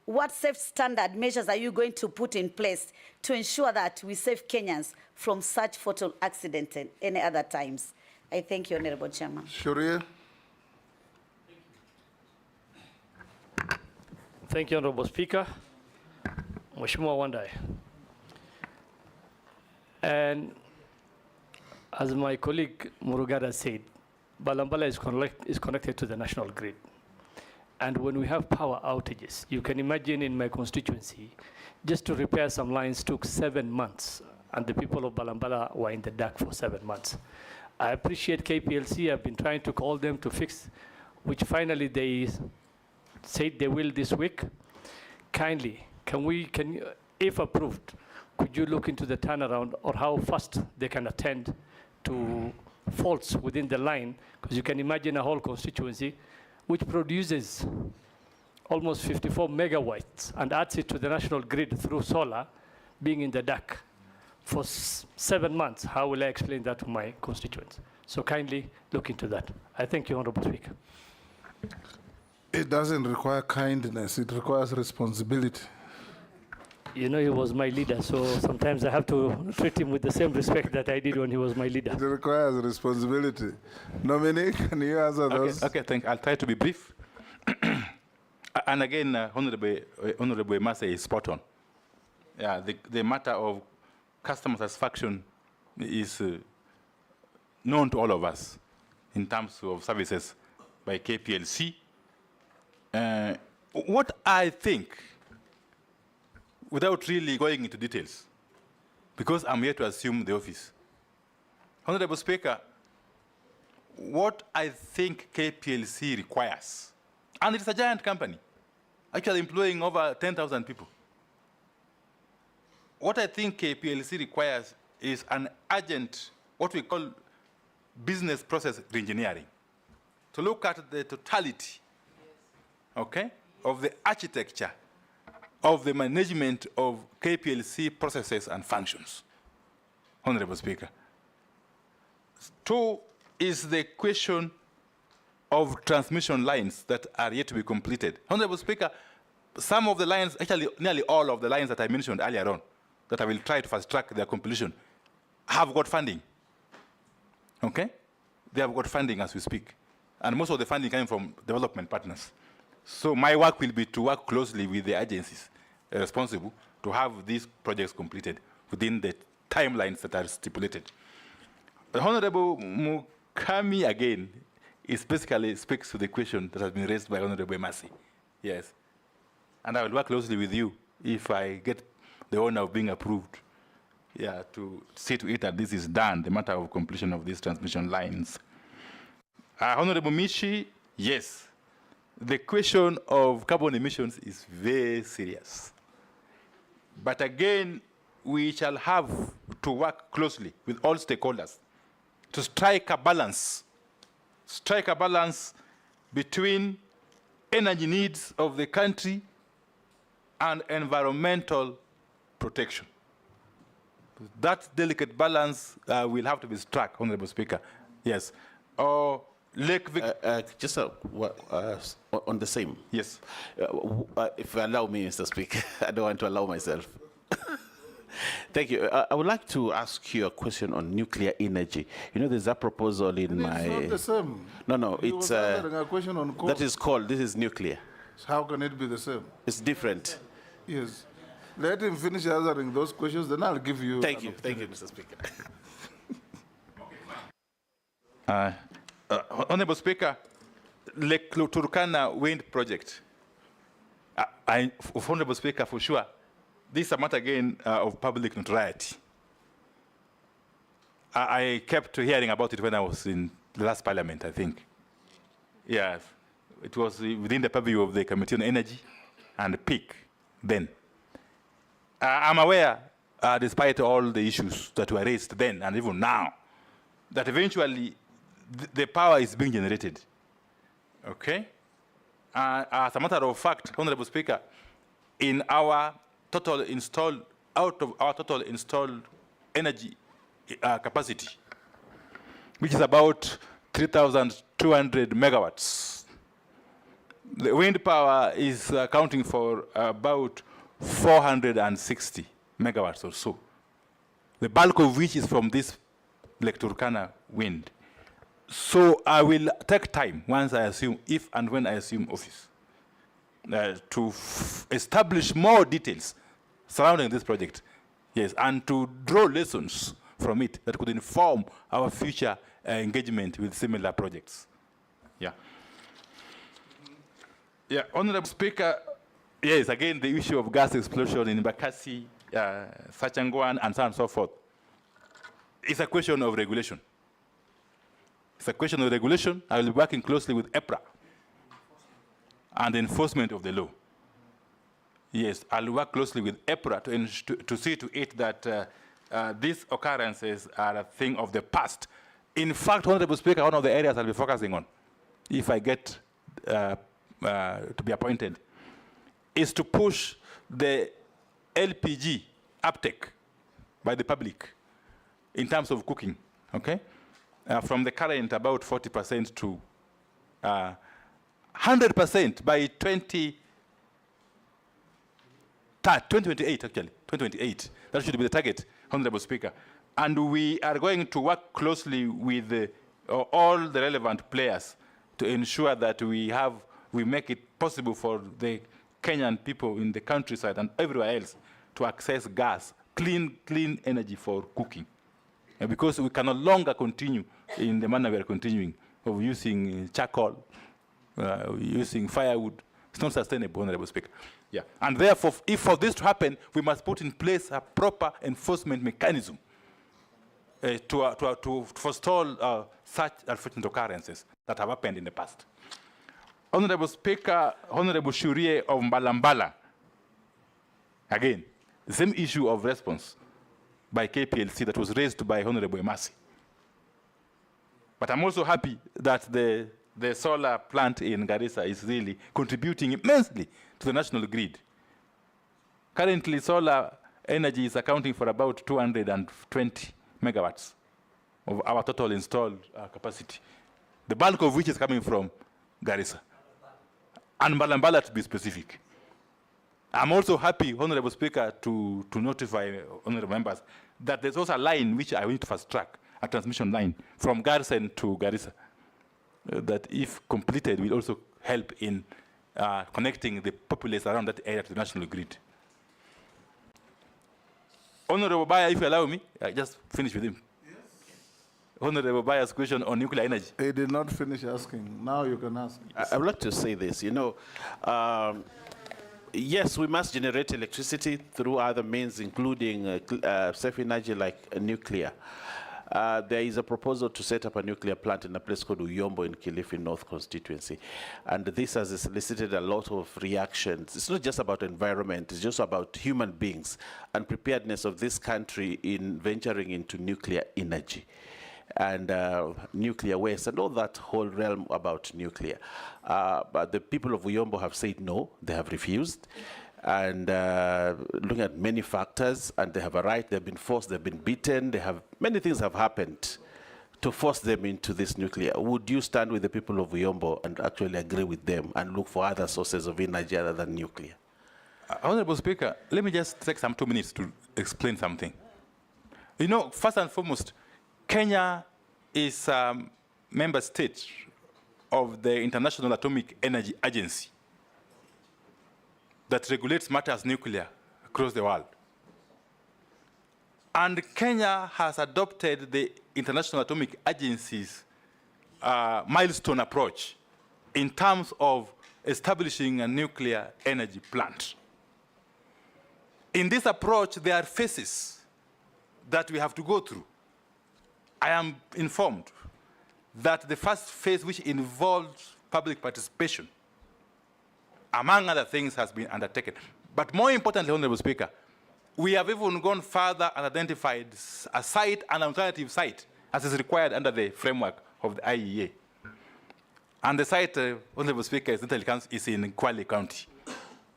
what safe standard measures are you going to put in place to ensure that we save Kenyans from such fatal accidents and any other times? I thank you, Honorable Chairman. Sharia. Thank you, Honorable Speaker. Mheshimiwa Wandayi. And as my colleague Murugada said, Balambala is connected to the national grid. And when we have power outages, you can imagine in my constituency, just to repair some lines took 7 months, and the people of Balambala were in the dark for 7 months. I appreciate KPLC. I've been trying to call them to fix, which finally they said they will this week. Kindly, can you, if approved, could you look into the turnaround or how fast they can attend to faults within the line? Because you can imagine a whole constituency which produces almost 54 megawatts and adds it to the national grid through solar, being in the dark for 7 months. How will I explain that to my constituents? So kindly look into that. I thank you, Honorable Speaker. It doesn't require kindness, it requires responsibility. You know, he was my leader, so sometimes I have to treat him with the same respect that I did when he was my leader. It requires responsibility. Nominee, can you answer those? Okay, I'll try to be brief. And again, Honorable Mase is spot on. Yeah, the matter of customer satisfaction is known to all of us in terms of services by KPLC. What I think, without really going into details, because I'm here to assume the office. Honorable Speaker, what I think KPLC requires, and it's a giant company, actually employing over 10,000 people. What I think KPLC requires is an urgent, what we call business process reengineering, to look at the totality, okay, of the architecture of the management of KPLC processes and functions. Honorable Speaker. 2 is the question of transmission lines that are yet to be completed. Honorable Speaker, some of the lines, actually nearly all of the lines that I mentioned earlier on, that I will try to fast track their completion, have got funding. Okay? They have got funding as we speak. And most of the funding coming from development partners. So my work will be to work closely with the agencies responsible to have these projects completed within the timelines that are stipulated. The Honorable Mukami, again, is basically speaks to the question that has been raised by Honorable Masi. Yes. And I will work closely with you if I get the honor of being approved, yeah, to see to it that this is done, the matter of completion of these transmission lines. Honorable Mishi, yes. the question of carbon emissions is very serious. But again, we shall have to work closely with all stakeholders to strike a balance between energy needs of the country and environmental protection. That delicate balance will have to be struck, Honorable Speaker. Yes. Lake just on the same. Yes. If you allow me, Mr. Speaker, I don't want to allow myself. Thank you. I would like to ask you a question on nuclear energy. You know, there's a proposal in my... It's not the same. No, He it's... was answering a question on coal. That is called, this is nuclear. How can it be the same? It's different. Yes. Let him finish answering those questions, then I'll give you... Thank you, Mr. Speaker. Honorable Speaker, Lake Turkana wind project. Honorable Speaker, for sure, this is a matter again of public notoriety. I kept hearing about it when I was in the last parliament, I think. Yes, it was within the purview of the Committee on Energy and PIC then. I'm aware, despite all the issues that were raised then and even now, that eventually the power is being generated. Okay? As a matter of fact, Honorable Speaker, in our total installed, out of our total installed energy capacity, which is about 3,200 megawatts, the wind power is accounting for about 460 megawatts or so, the bulk of which is from this Lake Turkana wind. So I will take time once I assume, if and when I assume office, to establish more details surrounding this project, yes, and to draw lessons from it that could inform our future engagement with similar projects. Yeah. Yeah, Honorable Speaker, yes, again, the issue of gas explosion in Bakassi, Sachangwan, and so on and so forth. It's a question of regulation. It's a question of regulation. I will be working closely with EPRA and enforcement of the law. Yes, I'll work closely with EPRA to see to it that these occurrences are a thing of the past. In fact, Honorable Speaker, one of the areas I'll be focusing on, if I get to be appointed, is to push the LPG uptake by the public in terms of cooking, okay? From the current about 40% to 100% by 2028, actually, 2028. That should be the target, Honorable Speaker. And we are going to work closely with all the relevant players to ensure that we make it possible for the Kenyan people in the countryside and everywhere else to access gas, clean energy for cooking. Because we can no longer continue in the manner we are continuing of using charcoal, using firewood. It's not sustainable, Honorable Speaker. Yeah. And therefore, if for this to happen, we must put in place a proper enforcement mechanism to forestall such unfortunate occurrences that have happened in the past. Honorable Speaker, Honorable Shurie of Mbalambala, again, the same issue of response by KPLC that was raised by Honorable Emasi. But I'm also happy that the solar plant in Garissa is really contributing immensely to the national grid. Currently, solar energy is accounting for about 220 megawatts of our total installed capacity, the bulk of which is coming from Garissa, and Mbalambala to be specific. I'm also happy, Honorable Speaker, to notify honorable members that there's also a line which I need to fast track, a transmission line from Garsen to Garissa, that if completed will also help in connecting the populace around that area to the national grid. Honorable Baya, if you allow me, I just finish with him. Yes. Honorable Baya's question on nuclear energy. He did not finish asking. Now you can ask. I would like to say this, you know, yes, we must generate electricity through other means, including safe energy like nuclear. There is a proposal to set up a nuclear plant in a place called Uyombo in Kilifi North constituency. And this has elicited a lot of reactions. It's not just about environment, it's just about human beings and preparedness of this country in venturing into nuclear energy and nuclear waste and all that whole realm about nuclear. But the people of Uyombo have said no, they have refused. And looking at many factors, and they have a right, they've been forced, they've been beaten, many things have happened to force them into this nuclear. Would you stand with the people of Uyombo and actually agree with them and look for other sources of energy other than nuclear? Honorable Speaker, let me just take some 2 minutes to explain something. You know, first and foremost, Kenya is a member state of the International Atomic Energy Agency that regulates matters nuclear across the world. And Kenya has adopted the International Atomic Agency's milestone approach in terms of establishing a nuclear energy plant. In this approach, there are phases that we have to go through. I am informed that the first phase, which involves public participation, among other things, has been undertaken. But more importantly, Honorable Speaker, we have even gone further and identified a site, an alternative site, as is required under the framework of the IEA. And the site, Honorable Speaker, is in Kwale County.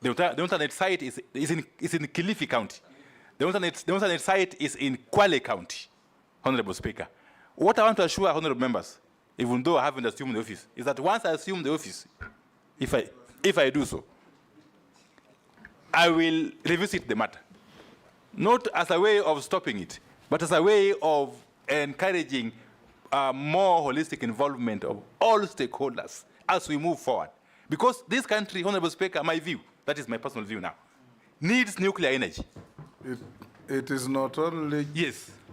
The alternate site is in Kilifi County. The alternate site is in Kwale County, Honorable Speaker. What I want to assure honorable members, even though I haven't assumed the office, is that once I assume the office, if I do so, I will revisit the matter. Not as a way of stopping it, but as a way of encouraging more holistic involvement of all stakeholders as we move forward. Because this country, Honorable Speaker, my view, that is my personal view now, needs nuclear energy. It is not only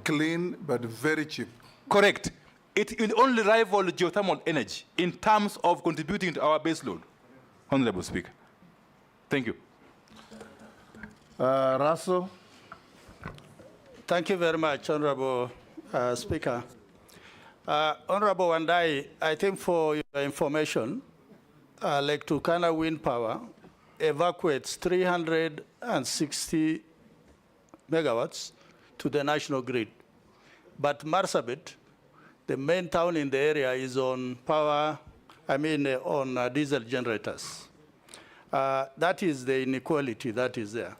clean, but very cheap. Correct. It will only rival geothermal energy in terms of contributing to our base load, Honorable Speaker. Thank you. Russell. Thank you very much, Honorable Speaker. Honorable Wandayi, I think for your information, Lake Turkana Wind Power evacuates 360 megawatts to the national grid. But Marsabit, the main town in the area, is on power, on diesel generators. That is the inequality that is there.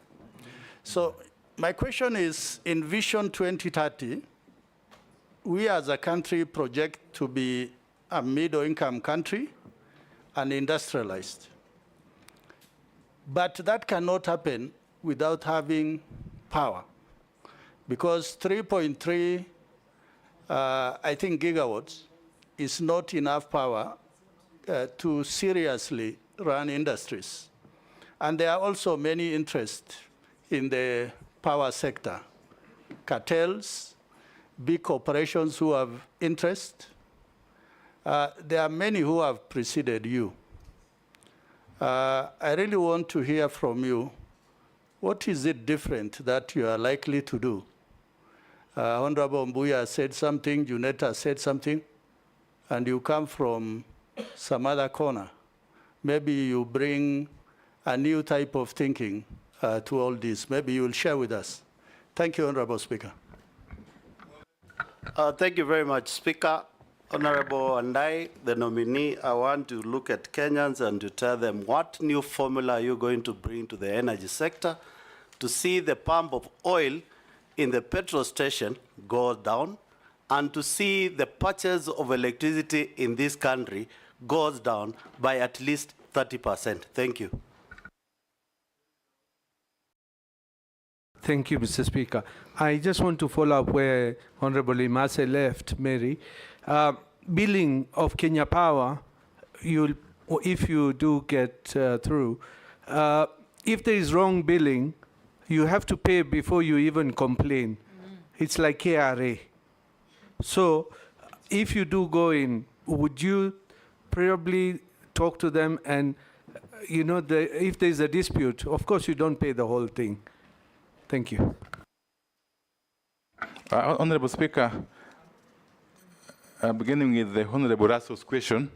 So my question is, in Vision 2030, we as a country project to be a middle-income country and industrialized. But that cannot happen without having power, because 3.3, gigawatts is not enough power to seriously run industries. And there are also many interests in the power sector, cartels, big corporations who have interest. There are many who have preceded you. I really want to hear from you, what is it different that you are likely to do? Honorable Mbuya said something, Juneta said something, and you come from some other corner. Maybe you bring a new type of thinking to all this. Maybe you will share with us. Thank you, Honorable Speaker. Thank you very much, Speaker. Honorable Wandayi, the nominee, I want to look at Kenyans and to tell them what new formula are you going to bring to the energy sector to see the pump of oil in the petrol station go down and to see the purchase of electricity in this country goes down by at least 30%. Thank you. Thank you, Mr. Speaker. I just want to follow up where Honorable Imase left, Mary. Billing of Kenya Power, if you do get through, if there is wrong billing, you have to pay before you even complain. It's like KRA. So if you do go in, would you probably talk to them and, if there's a dispute, of course you don't pay the whole thing. Thank you. Honorable Speaker, beginning with the Honorable Rasso's question.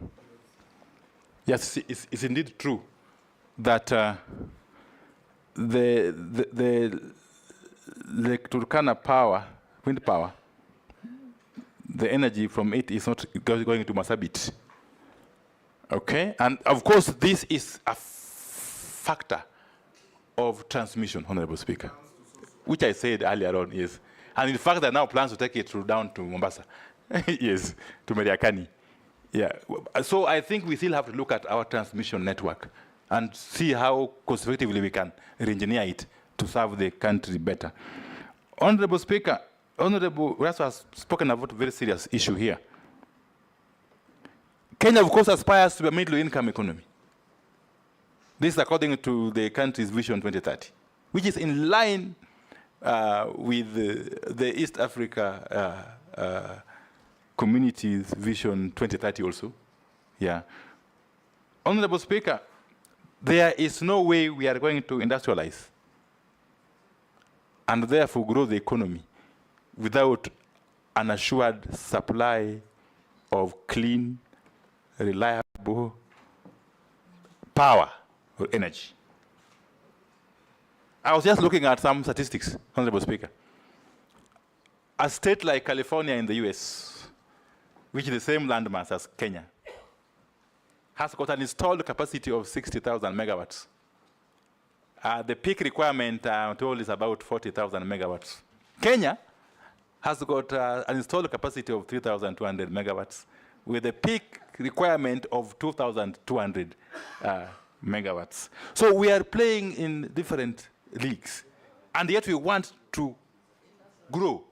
Yes, it's indeed true that the Turkana power, wind power, the energy from it is not going to Marsabit. Okay, and of course this is a factor of transmission, Honorable Speaker, which I said earlier on, yes. And in fact, there are now plans to take it down to Mombasa, yes, to Mariakani. Yeah, so I think we still have to look at our transmission network and see how cost-effectively we can re-engineer it to serve the country better. Honorable Speaker, Honorable Rasso has spoken about a very serious issue here. Kenya, of course, aspires to be a middle-income economy. This is according to the country's Vision 2030, which is in line with the East Africa Community's Vision 2030 also. Yeah. Honorable Speaker, there is no way we are going to industrialize and therefore grow the economy without an assured supply of clean, reliable power or energy. I was just looking at some statistics, Honorable Speaker. A state like California in the US, which is the same landmass as Kenya, has got an installed capacity of 60,000 megawatts. The peak requirement, I'm told, is about 40,000 megawatts. Kenya has got an installed capacity of 3,200 megawatts, with a peak requirement of 2,200 megawatts. So we are playing in different leagues, and yet we want to grow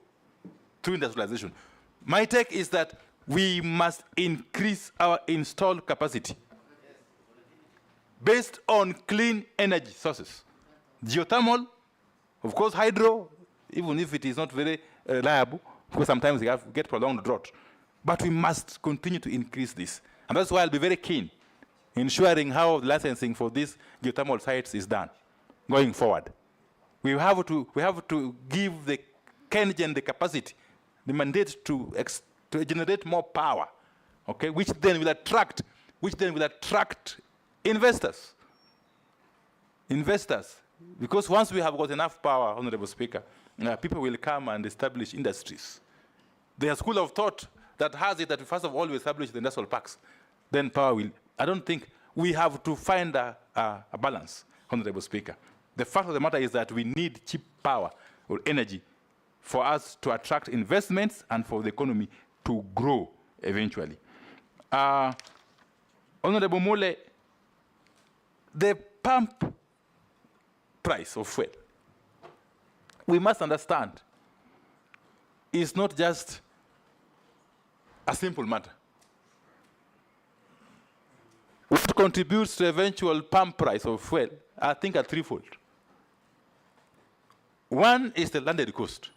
through industrialization. My take is that we must increase our installed capacity based on clean energy sources. Geothermal, of course, hydro, even if it is not very reliable, because sometimes we get prolonged drought. But we must continue to increase this. And that's why I'll be very keen in ensuring how the licensing for these geothermal sites is done going forward. We have to give the KenGen the capacity, the mandate to generate more power, okay, which then will attract investors. Because once we have got enough power, Honorable Speaker, people will come and establish industries. There's a school of thought that has it that first of all we establish the industrial parks, then power will. I don't think we have to find a balance, Honorable Speaker. The fact of the matter is that we need cheap power or energy for us to attract investments and for the economy to grow eventually. Honorable Mule, the pump price of fuel, we must understand, is not just a simple matter. What contributes to eventual pump price of fuel, I think, are threefold. One is the landed cost.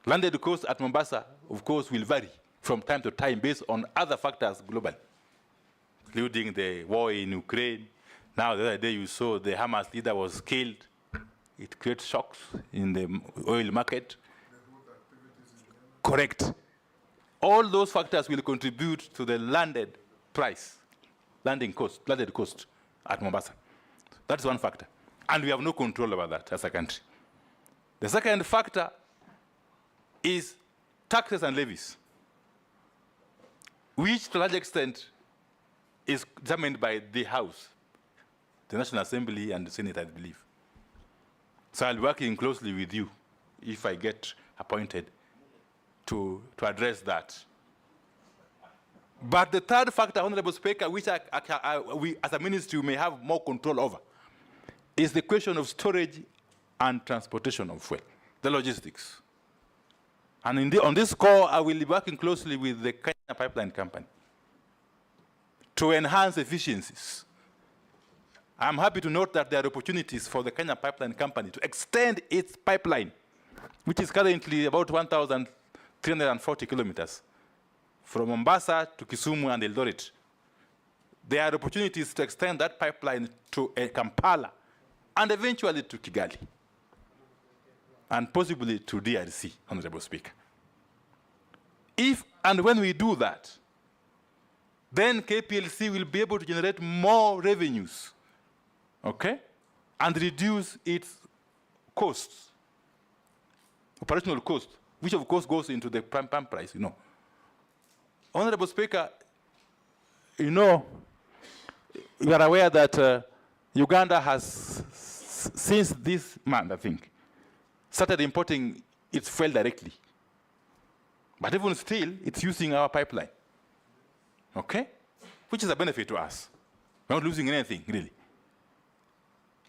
Landed cost at Mombasa, of course, will vary from time to time based on other factors globally, including the war in Ukraine. Now, the other day you saw the Hamas leader was killed. It creates shocks in the oil market. Correct. All those factors will contribute to the landed price, landed cost at Mombasa. That's one factor. And we have no control over that as a country. The second factor is taxes and levies, which to a large extent is determined by the House, the National Assembly and the Senate, I believe. So I'll be working closely with you if I get appointed to address that. But the third factor, Honorable Speaker, which we as a ministry may have more control over, is the question of storage and transportation of fuel, the logistics. And on this score, I will be working closely with the Kenya Pipeline Company to enhance efficiencies. I'm happy to note that there are opportunities for the Kenya Pipeline Company to extend its pipeline, which is currently about 1,340 kilometers, from Mombasa to Kisumu and Eldoret. There are opportunities to extend that pipeline to Kampala and eventually to Kigali, and possibly to DRC, Honorable Speaker. If and when we do that, then KPLC will be able to generate more revenues, okay, and reduce its costs, operational cost, which of course goes into the pump price, you know. Honorable Speaker, you know, you are aware that Uganda has, since this month, I think, started importing its fuel directly. But even still, it's using our pipeline, okay? Which is a benefit to us. We're not losing anything, really.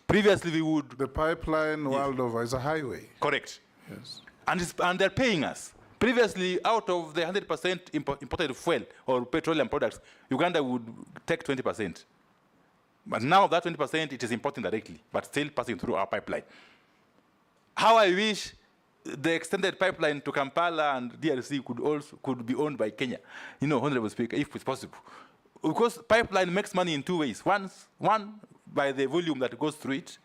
Previously, we would... The pipeline world over is a highway. Correct. Yes. And they're paying us. Previously, out of the 100% imported fuel or petroleum products, Uganda would take 20%. But now that 20%, it is importing directly, but still passing through our pipeline. How I wish the extended pipeline to Kampala and DRC could be owned by Kenya, you know, Honorable Speaker, if it's possible. Because pipeline makes money in two ways. One, by the volume that goes through it.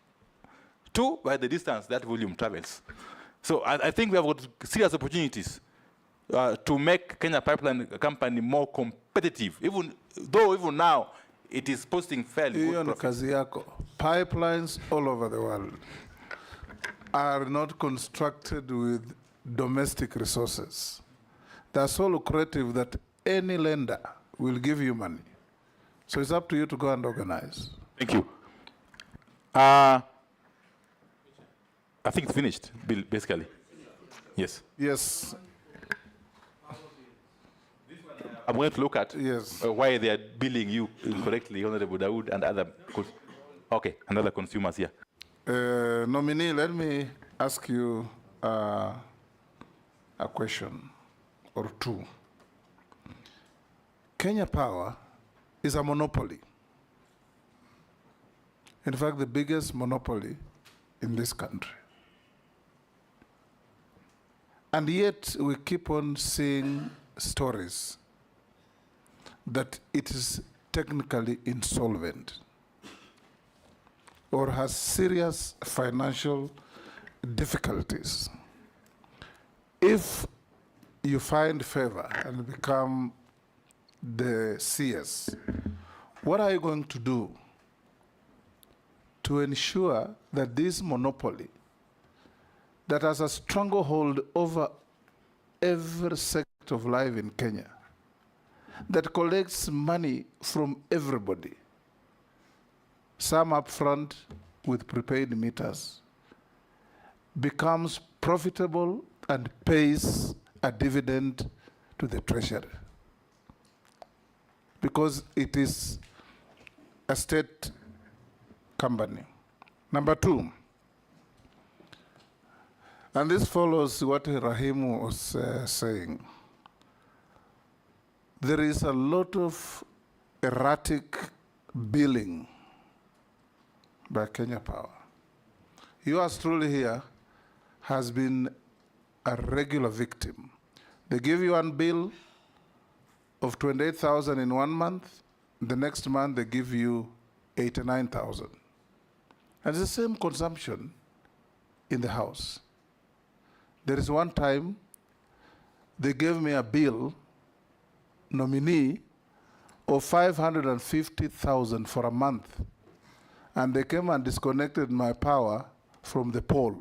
Two, by the distance that volume travels. So I think we have got serious opportunities to make Kenya Pipeline Company more competitive, even now it is posting fairly good profits. Pipelines all over the world are not constructed with domestic resources. They're so lucrative that any lender will give you money. So it's up to you to go and organize. Thank you. I think it's finished, basically. Yes. Yes. I'm going to look at why they are billing you incorrectly, Honorable Dawood and other. Okay, another consumers here. Nominee, let me ask you a question or two. Kenya Power is a monopoly. In fact, the biggest monopoly in this country. And yet we keep on seeing stories that it is technically insolvent or has serious financial difficulties. If you find favor and become the CS, what are you going to do to ensure that this monopoly that has a stranglehold over every sector of life in Kenya, that collects money from everybody, some up front with prepaid meters, becomes profitable and pays a dividend to the treasury? Because it is a state company. Number two, and this follows what Rahim was saying. There is a lot of erratic billing by Kenya Power. Yours truly here has been a regular victim. They give you one bill of 28,000 in 1 month. The next month they give you 89,000. And it's the same consumption in the house. There is one time they gave me a bill, nominee, of 550,000 for a month. And they came and disconnected my power from the pole.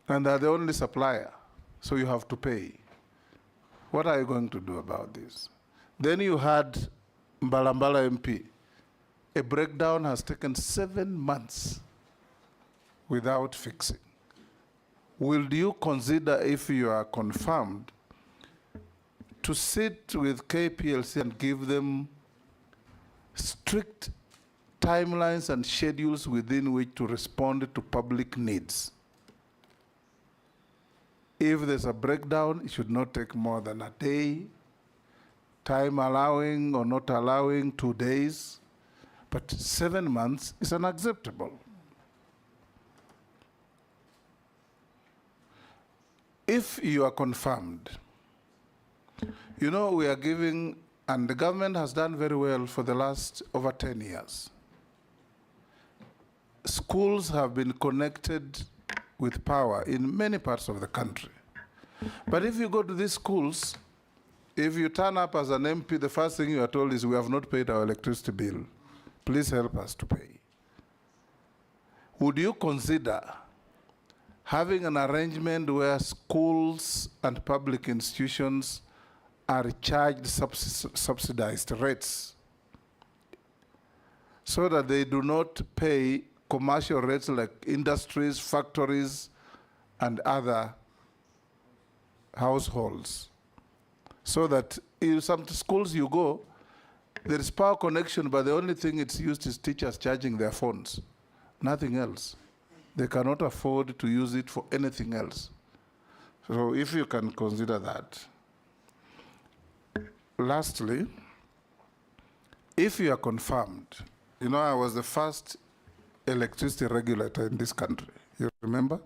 And they're the only supplier, so you have to pay. What are you going to do about this? Then you had Mbalambala MP. A breakdown has taken 7 months without fixing. Will you consider, if you are confirmed, to sit with KPLC and give them strict timelines and schedules within which to respond to public needs? If there's a breakdown, it should not take more than a day, time allowing or not allowing 2 days, but 7 months is unacceptable. If you are confirmed, you know, we are giving, and the government has done very well for the last over 10 years. Schools have been connected with power in many parts of the country. But if you go to these schools, if you turn up as an MP, the first thing you are told is, we have not paid our electricity bill. Please help us to pay. Would you consider having an arrangement where schools and public institutions are charged subsidized rates so that they do not pay commercial rates like industries, factories, and other households? So that in some schools you go, there is power connection, but the only thing it's used is teachers charging their phones, nothing else. They cannot afford to use it for anything else. So if you can consider that. Lastly, if you are confirmed, you know, I was the first electricity regulator in this country, you remember?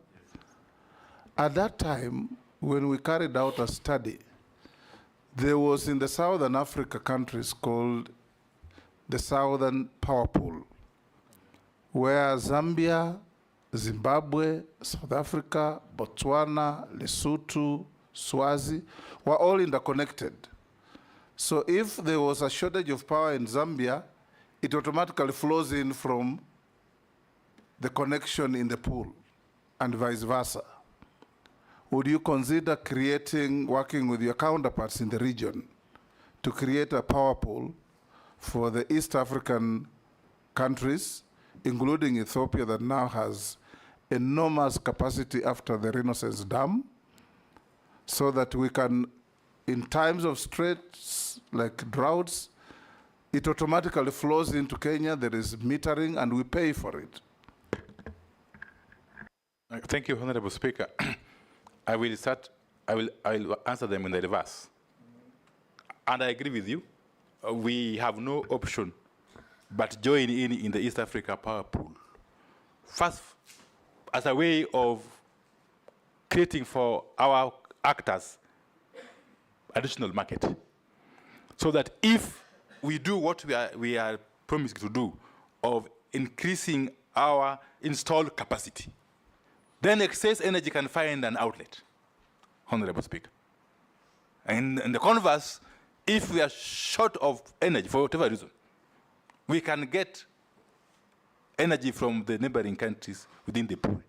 At that time, when we carried out a study, there was in the Southern Africa countries called the Southern Power Pool, where Zambia, Zimbabwe, South Africa, Botswana, Lesotho, Swazi were all interconnected. So if there was a shortage of power in Zambia, it automatically flows in from the connection in the pool and vice versa. Would you consider working with your counterparts in the region to create a power pool for the East African countries, including Ethiopia that now has enormous capacity after the Renaissance Dam, so that we can, in times of straits like droughts, it automatically flows into Kenya, there is metering, and we pay for it? Thank you, Honorable Speaker. I will answer them in the reverse. And I agree with you. We have no option but join in the East Africa Power Pool. First, as a way of creating for our actors additional market. So that if we do what we are promising to do of increasing our installed capacity, then excess energy can find an outlet, Honorable Speaker. And in the converse, if we are short of energy for whatever reason, we can get energy from the neighboring countries within the pool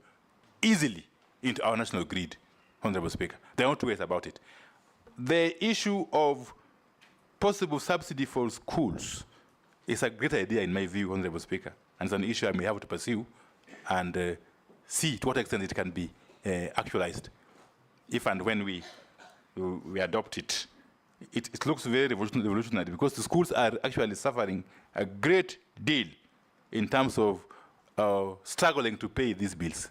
easily into our national grid, Honorable Speaker. There are no two ways about it. The issue of possible subsidy for schools is a great idea in my view, Honorable Speaker, and it's an issue I may have to pursue and see to what extent it can be actualized. If and when we adopt it, it looks very revolutionary because the schools are actually suffering a great deal in terms of struggling to pay these bills.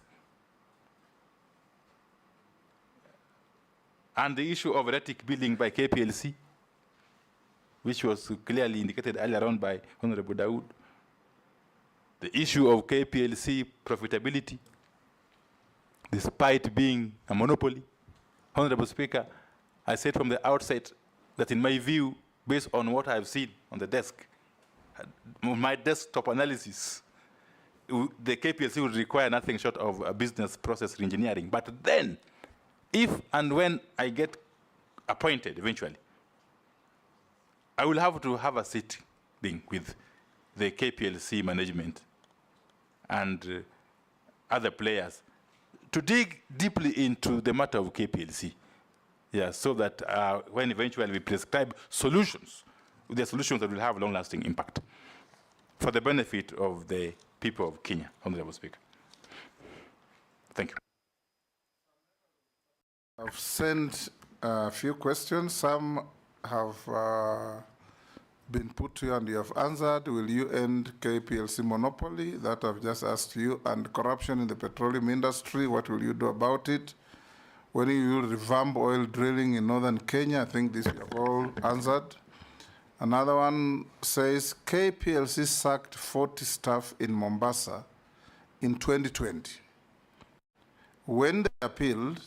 And the issue of erratic billing by KPLC, which was clearly indicated earlier on by Honorable Dawood. The issue of KPLC profitability, despite being a monopoly. Honorable Speaker, I said from the outset that in my view, based on what I've seen on the desk, my desktop analysis, the KPLC would require nothing short of a business process reengineering. But then, if and when I get appointed eventually, I will have to have a sitting with the KPLC management and other players to dig deeply into the matter of KPLC, so that when eventually we prescribe solutions, the solutions that will have long-lasting impact for the benefit of the people of Kenya, Honorable Speaker. Thank you. I've sent a few questions. Some have been put to you and you have answered. Will you end KPLC monopoly? That I've just asked you. And corruption in the petroleum industry, what will you do about it? When you revamp oil drilling in northern Kenya? I think this we have all answered. Another one says KPLC sacked 40 staff in Mombasa in 2020. When they appealed,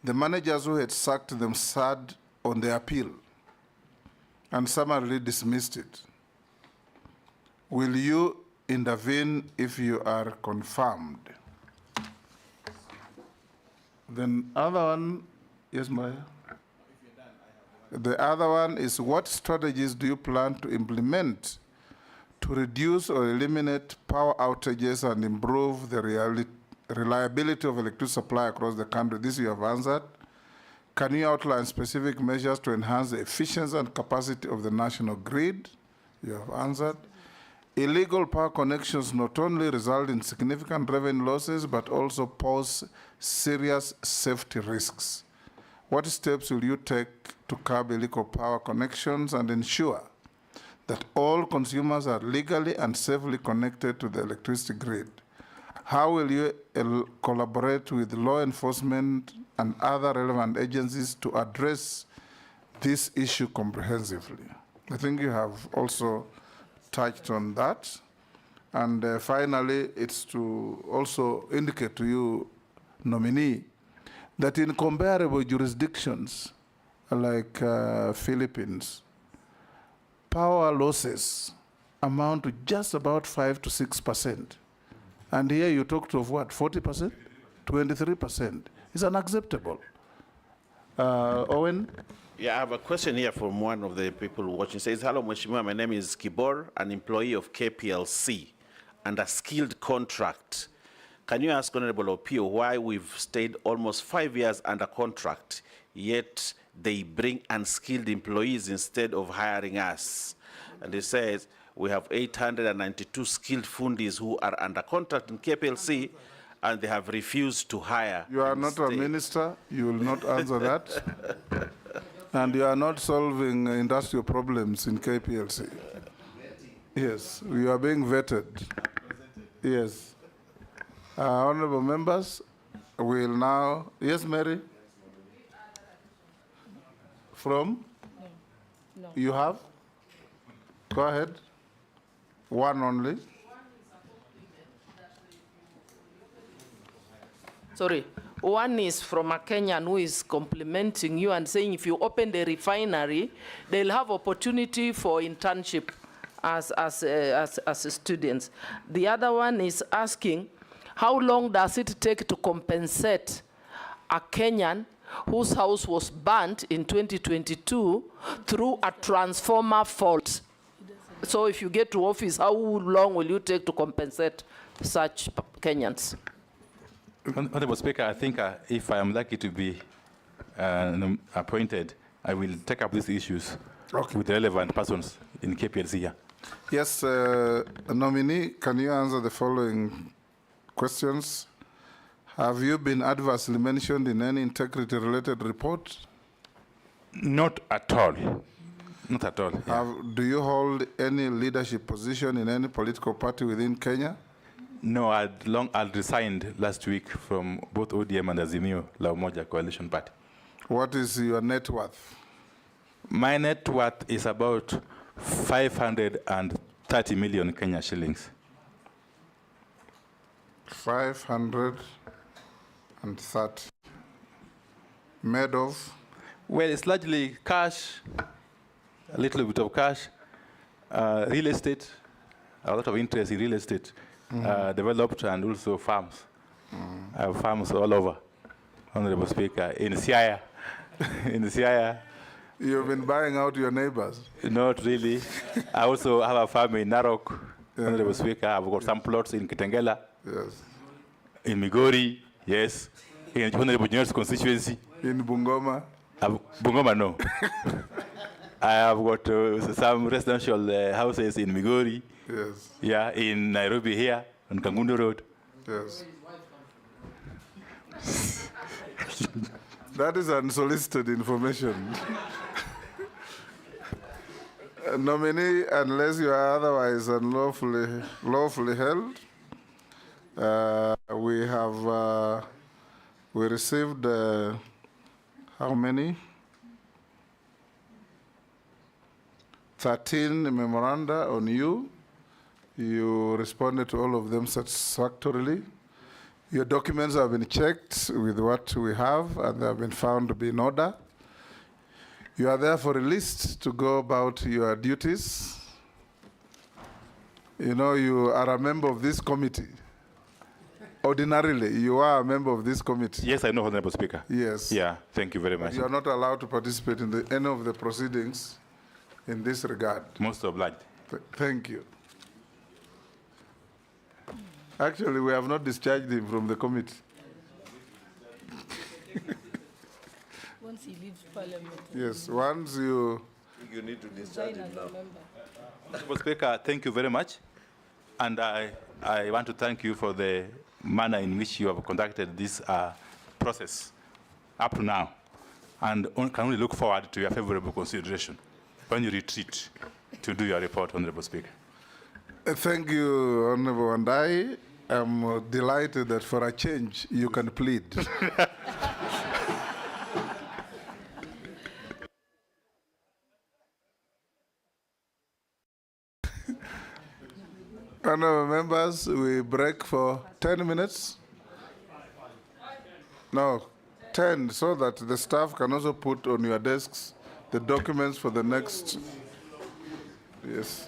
the managers who had sacked them sat on the appeal and summarily dismissed it. Will you intervene if you are confirmed? Then other one Yes, Maya. The other one is, what strategies do you plan to implement to reduce or eliminate power outages and improve the reliability of electricity supply across the country? This you have answered. Can you outline specific measures to enhance the efficiency and capacity of the national grid? You have answered. Illegal power connections not only result in significant revenue losses, but also pose serious safety risks. What steps will you take to curb illegal power connections and ensure that all consumers are legally and safely connected to the electricity grid? How will you collaborate with law enforcement and other relevant agencies to address this issue comprehensively? I think you have also touched on that. And finally, it's to also indicate to you, nominee, that in comparable jurisdictions like Philippines, power losses amount to just about 5 to 6%. And here you talked of what, 40%? 23%. It's unacceptable. Owen? Yeah, I have a question here from one of the people watching. It says, hello, Mheshimiwa, my name is Kibor, an employee of KPLC and a skilled contract. Can you ask Honorable Opiyo why we've stayed almost 5 years under contract, yet they bring unskilled employees instead of hiring us? And he says, we have 892 skilled fundis who are under contract in KPLC, and they have refused to hire. You are not a minister. You will not answer that. And you are not solving industrial problems in KPLC. Yes, we are being vetted. Yes. Honorable members, we'll now, yes, Mary? From? No. You have? Go ahead. One only. Sorry. One is from a Kenyan who is complimenting you and saying if you open the refinery, they'll have opportunity for internship as students. The other one is asking, how long does it take to compensate a Kenyan whose house was burnt in 2022 through a transformer fault? So if you get to office, how long will you take to compensate such Kenyans? Honorable Speaker, I think if I am lucky to be appointed, I will take up these issues with the relevant persons in KPLC here. Yes, nominee, can you answer the following questions? Have you been adversely mentioned in any integrity-related report? Not at all. Not at all. Yeah. Do you hold any leadership position in any political party within Kenya? No, I'd resigned last week from both ODM and Azimio La Umoja Coalition Party. What is your net worth? My net worth is about 530 million Kenya shillings. 530. Made of? Well, it's largely cash, a little bit of cash, real estate, a lot of interest in real estate, developed, and also farms. I have farms all over, Honorable Speaker, in Siaya. In Siaya. You've been buying out your neighbors? Not really. I also have a farm in Narok, Honorable Speaker. I've got some plots in Kitengela. Yes. In Migori, yes. In Honorable Junior's constituency. In Bungoma? Bungoma, no. I have got some residential houses in Migori. Yes. Yeah, in Nairobi here, on Kangundo Road. Yes. That is unsolicited information. Nominee, unless you are otherwise lawfully held, we received how many? 13 memoranda on you. You responded to all of them satisfactorily. Your documents have been checked with what we have, and they have been found to be in order. You are therefore released to go about your duties. You know, you are a member of this committee ordinarily, you are a member of this committee. Yes, I know, Honorable Speaker. Yes. Yeah, thank you very much. You are not allowed to participate in any of the proceedings in this regard. Most obliged. Thank you. Actually, we have not discharged him from the committee. Once he leaves Parliament. Yes, once you... You need to discharge him now. Honorable Speaker, thank you very much. And I want to thank you for the manner in which you have conducted this process up to now. And can only look forward to your favorable consideration when you retreat to do your report, Honorable Speaker. Thank you, Honorable Wandayi. I'm delighted that for a change, you can plead. Honorable members, we break for 10 minutes. No, 10, so that the staff can also put on your desks the documents for the next. Yes.